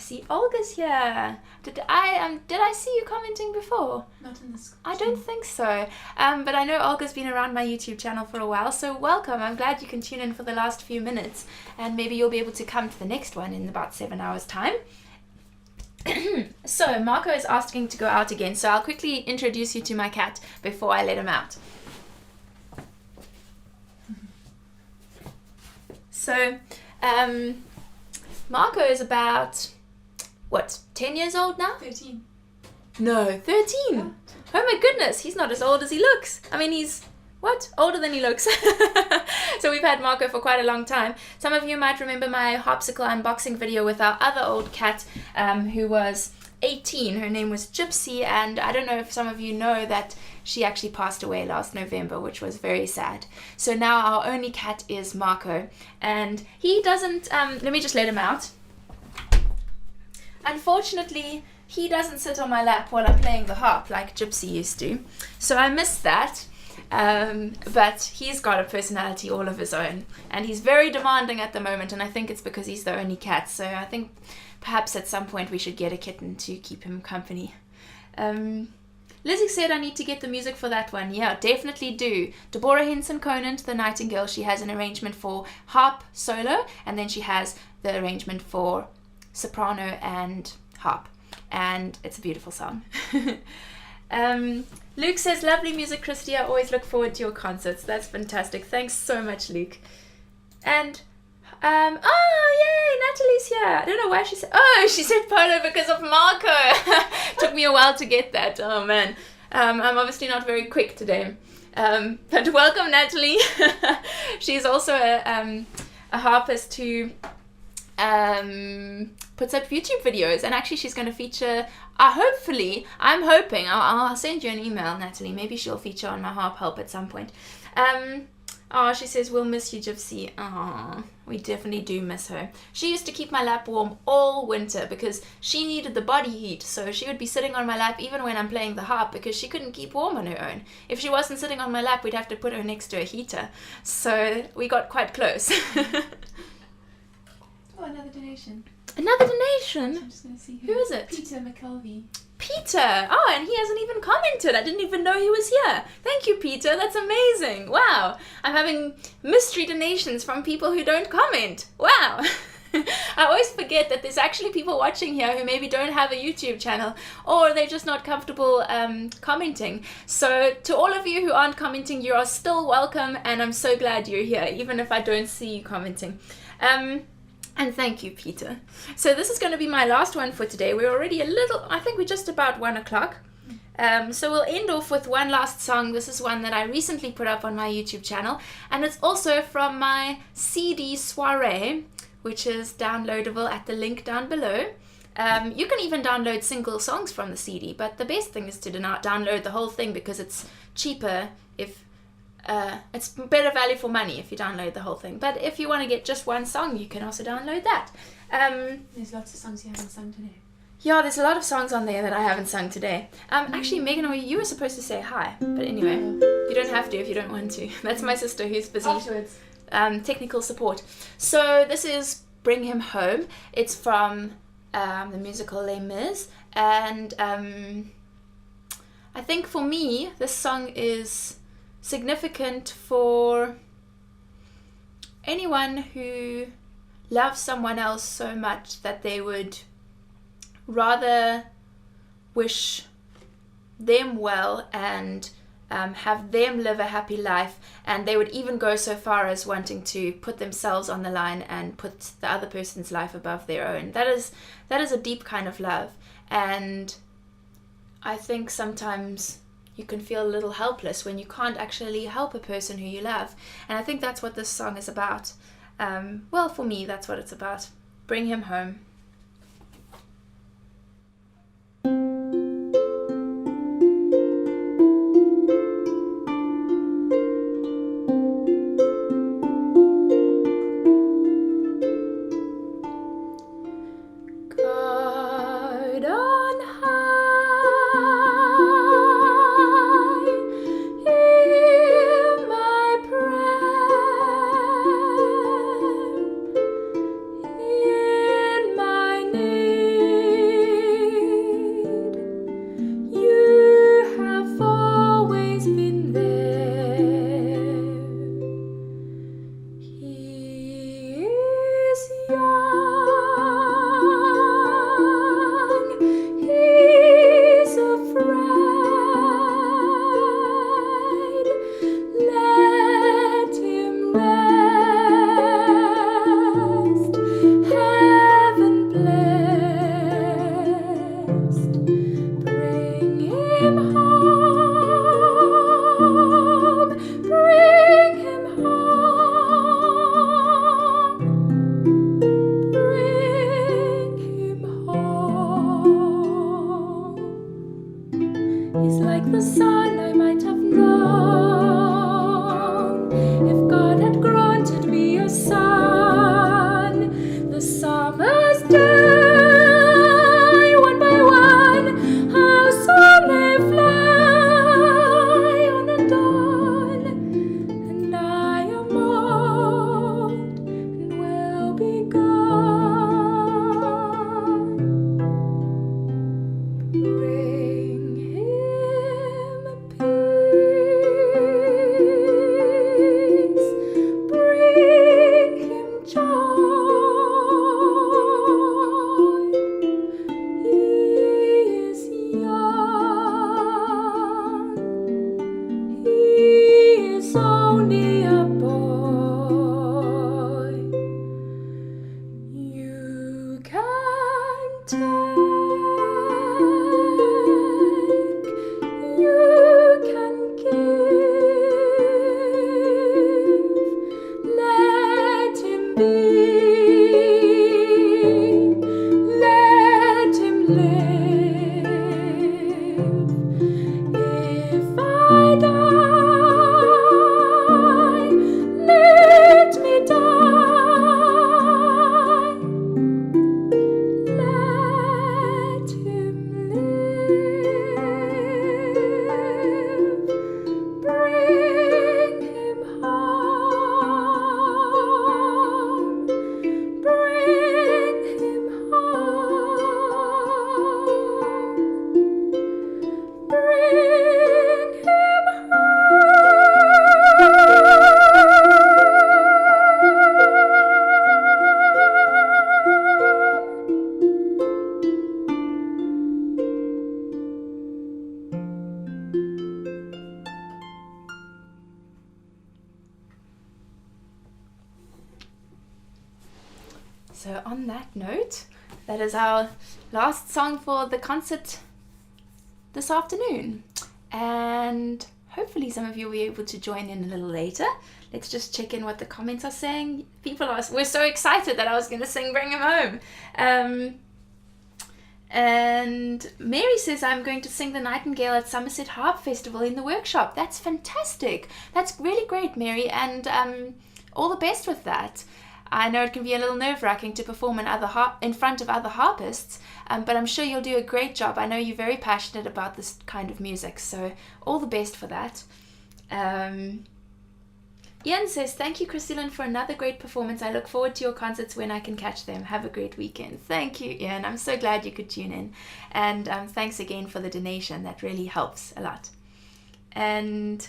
See, Olga's here. Did I see you commenting before? Not in this. I don't think so. But I know Olga's been around my YouTube channel for a while, so welcome. I'm glad you can tune in for the last few minutes, and maybe you'll be able to come to the next one in about 7 hours' time. So Marco is asking to go out again, so I'll quickly introduce you to my cat before I let him out. So Marco is about, what, 10 years old now? 13. No, 13. Yeah. Oh my goodness, he's not as old as he looks. I mean, he's, what, older than he looks. So we've had Marco for quite a long time. Some of you might remember my harpsichord unboxing video with our other old cat who was 18. Her name was Gypsy, and I don't know if some of you know that she actually passed away last November, which was very sad. So now our only cat is Marco, and he doesn't, let me just let him out. Unfortunately, he doesn't sit on my lap while I'm playing the harp like Gypsy used to, so I miss that. But he's got a personality all of his own, and he's very demanding at the moment, and I think it's because he's the only cat, so I think perhaps at some point we should get a kitten to keep him company. Lizzie said I need to get the music for that one. Yeah, definitely do. Deborah Henson Conant, the Nightingale, she has an arrangement for harp solo, and then she has the arrangement for soprano and harp. And it's a beautiful song. Luke says, lovely music, Christy. I always look forward to your concerts. That's fantastic. Thanks so much, Luke. And yay, Natalie's here. I don't know why she said polo because of Marco. Took me a while to get that. Oh man. I'm obviously not very quick today. But welcome, Natalie. She's also a harpist who puts up YouTube videos, and actually she's going to feature, I'm hoping, I'll send you an email, Natalie, maybe she'll feature on my harp help at some point. She says, we'll miss you, Gypsy. We definitely do miss her. She used to keep my lap warm all winter because she needed the body heat, so she would be sitting on my lap even when I'm playing the harp because she couldn't keep warm on her own. If she wasn't sitting on my lap, we'd have to put her next to a heater. So we got quite close. Oh, another donation. Another donation? I'm just going to see who is it? Peter McKelvey. Peter! Oh, and he hasn't even commented. I didn't even know he was here. Thank you, Peter. That's amazing. Wow. I'm having mystery donations from people who don't comment. Wow. I always forget that there's actually people watching here who maybe don't have a YouTube channel, or they're just not comfortable commenting. So to all of you who aren't commenting, you are still welcome, and I'm so glad you're here, even if I don't see you commenting. And thank you, Peter. So this is going to be my last one for today. We're already I think we're just about 1 o'clock. So we'll end off with one last song. This is one that I recently put up on my YouTube channel, and it's also from my CD soiree, which is downloadable at the link down below. You can even download single songs from the CD, but the best thing is to download the whole thing because it's cheaper if it's better value for money if you download the whole thing. But if you want to get just one song, you can also download that. There's lots of songs you haven't sung today. Yeah, there's a lot of songs on there that I haven't sung today. Actually, Megan, you were supposed to say hi, but anyway, you don't have to if you don't want to. That's my sister who's busy. Afterwards. Technical support. So this is Bring Him Home. It's from the musical Les Mis, and I think for me this song is significant for anyone who loves someone else so much that they would rather wish them well and have them live a happy life, and they would even go so far as wanting to put themselves on the line and put the other person's life above their own. That is a deep kind of love, and I think sometimes you can feel a little helpless when you can't actually help a person who you love, and I think that's what this song is about. Well, for me, that's what it's about. Bring him home. Bring him If I die, let me die. Let him live. Bring him home. Bring him home. Bring him So on that note, that is our last song for the concert this afternoon. And hopefully some of you will be able to join in a little later. Let's just check in what the comments are saying. We're so excited that I was going to sing Bring Him Home. And Mary says, I'm going to sing the Nightingale at Somerset Harp Festival in the workshop. That's fantastic. That's really great, Mary. And all the best with that. I know it can be a little nerve-wracking to perform in front of other harpists, but I'm sure you'll do a great job. I know you're very passionate about this kind of music, so all the best for that. Ian says, thank you, Christy-Lyn, for another great performance. I look forward to your concerts when I can catch them. Have a great weekend. Thank you, Ian. I'm so glad you could tune in. And thanks again for the donation. That really helps a lot. And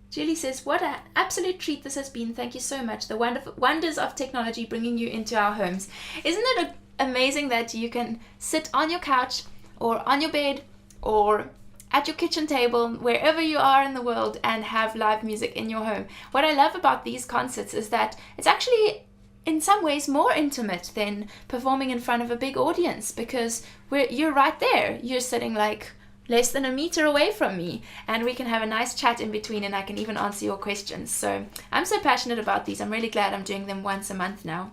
Julie says, what an absolute treat this has been. Thank you so much. The wonderful wonders of technology bringing you into our homes. Isn't it amazing that you can sit on your couch or on your bed or at your kitchen table, wherever you are in the world, and have live music in your home? What I love about these concerts is that it's actually in some ways more intimate than performing in front of a big audience, because you're right there. You're sitting like less than a meter away from me, and we can have a nice chat in between, and I can even answer your questions. So I'm so passionate about these. I'm really glad I'm doing them once a month now.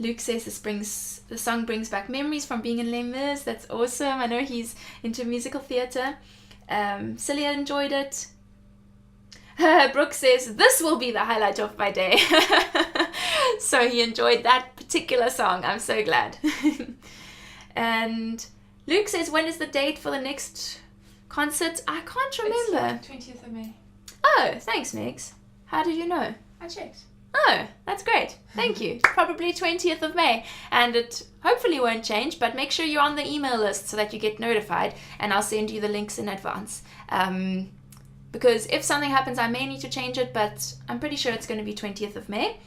Luke says the song brings back memories from being in Les Mis. That's awesome. I know he's into musical theatre. Celia enjoyed it. Brooke says, this will be the highlight of my day. So he enjoyed that particular song. I'm so glad. And Luke says, when is the date for the next concert? I can't remember. It's 20th of May. Oh, thanks, Megs. How did you know? I checked. Oh, that's great. Thank you. Probably 20th of May. And it hopefully won't change, but make sure you're on the email list so that you get notified, and I'll send you the links in advance. Because if something happens, I may need to change it, but I'm pretty sure it's going to be 20th of May.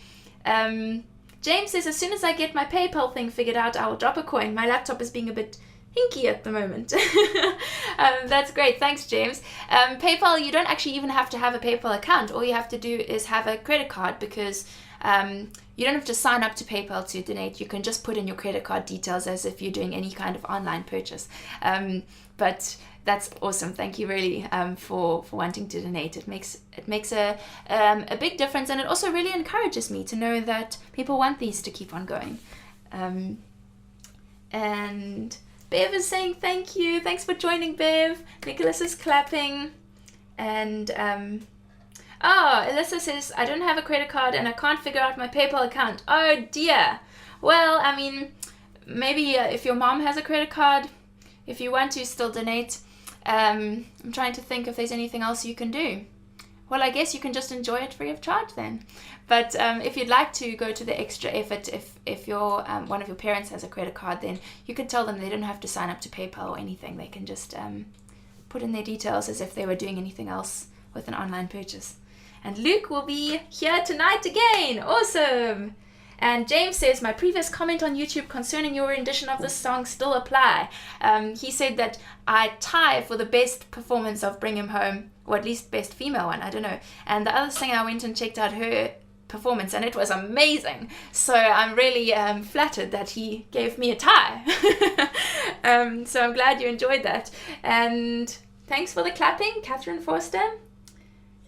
James says, as soon as I get my PayPal thing figured out, I will drop a coin. My laptop is being a bit hinky at the moment. That's great. Thanks, James. PayPal, you don't actually even have to have a PayPal account. All you have to do is have a credit card, because you don't have to sign up to PayPal to donate. You can just put in your credit card details as if you're doing any kind of online purchase. But that's awesome. Thank you really for wanting to donate. It makes a big difference, and it also really encourages me to know that people want these to keep on going. And Bev is saying thank you. Thanks for joining, Bev. Nicholas is clapping. And Alyssa says, I don't have a credit card and I can't figure out my PayPal account. Oh dear. Well, I mean, maybe if your mom has a credit card, if you want to still donate. I'm trying to think if there's anything else you can do. Well, I guess you can just enjoy it free of charge then. But if you'd like to go to the extra effort, if your one of your parents has a credit card, then you could tell them they don't have to sign up to PayPal or anything. They can just put in their details as if they were doing anything else with an online purchase. And Luke will be here tonight again. Awesome. And James says, my previous comment on YouTube concerning your rendition of this song still apply. He said that I tie for the best performance of Bring Him Home, or at least best female one, I don't know. And the other singer, I went and checked out her performance, and it was amazing. So I'm really flattered that he gave me a tie. So I'm glad you enjoyed that. And thanks for the clapping, Catherine Forster.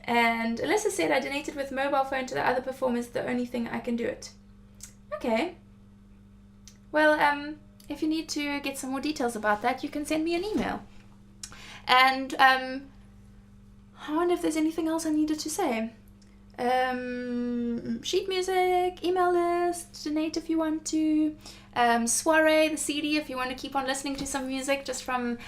And Alyssa said, I donated with mobile phone to the other performers, the only thing I can do it. Okay. Well, if you need to get some more details about that, you can send me an email. And I wonder if there's anything else I needed to say. Sheet music, email list, donate if you want to, soiree, the CD if you want to keep on listening to some music just from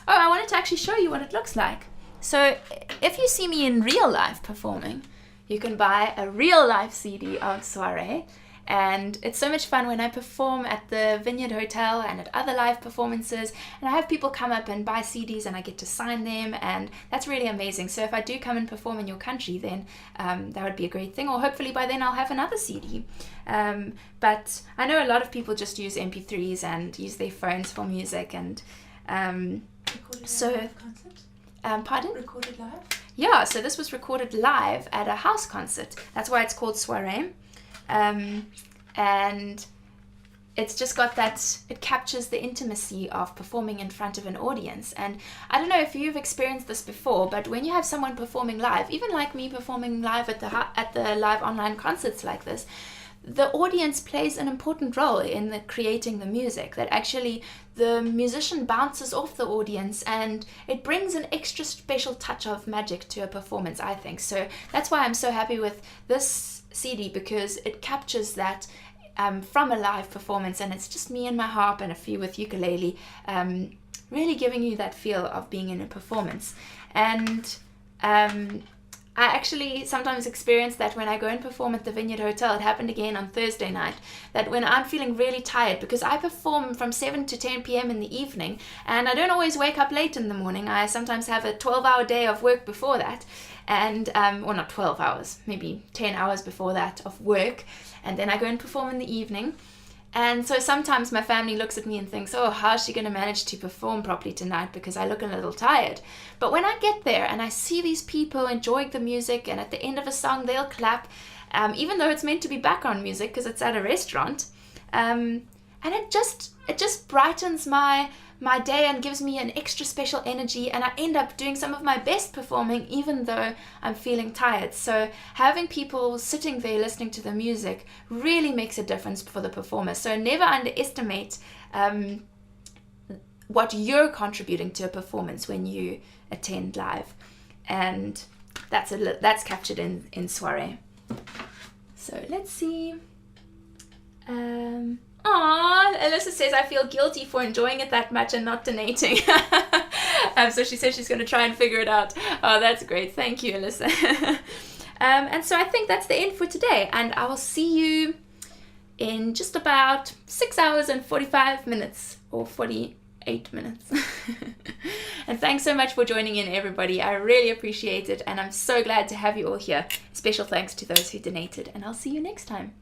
I wanted to actually show you what it looks like. So if you see me in real life performing, you can buy a real life CD of Soiree, and it's so much fun when I perform at the Vineyard Hotel and at other live performances, and I have people come up and buy CDs and I get to sign them, and that's really amazing. So if I do come and perform in your country, then that would be a great thing, or hopefully by then I'll have another CD. But I know a lot of people just use MP3s and use their phones for music, and Recorded live concert? Pardon? Recorded live? Yeah, so this was recorded live at a house concert. That's why it's called Soiree. And it's just got that, it captures the intimacy of performing in front of an audience. And I don't know if you've experienced this before, but when you have someone performing live, even like me performing live at the live online concerts like this, the audience plays an important role in creating the music, that actually the musician bounces off the audience and it brings an extra special touch of magic to a performance, I think. So that's why I'm so happy with this CD, because it captures that from a live performance, and it's just me and my harp and a few with ukulele, really giving you that feel of being in a performance. And I actually sometimes experience that when I go and perform at the Vineyard Hotel. It happened again on Thursday night, that when I'm feeling really tired, because I perform from 7 to 10 p.m. in the evening, and I don't always wake up late in the morning. I sometimes have a 12-hour day of work before that, and well, not 12 hours, maybe 10 hours before that of work, and then I go and perform in the evening. And so sometimes my family looks at me and thinks, oh, how's she going to manage to perform properly tonight, because I look a little tired. But when I get there and I see these people enjoying the music, and at the end of a song they'll clap, even though it's meant to be background music because it's at a restaurant, and it just brightens my day and gives me an extra special energy, and I end up doing some of my best performing even though I'm feeling tired. So having people sitting there listening to the music really makes a difference for the performer. So never underestimate what you're contributing to a performance when you attend live, and that's captured in Soiree. So let's see. Alyssa says, I feel guilty for enjoying it that much and not donating. So she says she's going to try and figure it out. Oh, that's great. Thank you, Alyssa. And so I think that's the end for today. And I will see you in just about 6 hours and 45 minutes or 48 minutes. And thanks so much for joining in, everybody. I really appreciate it. And I'm so glad to have you all here. Special thanks to those who donated. And I'll see you next time.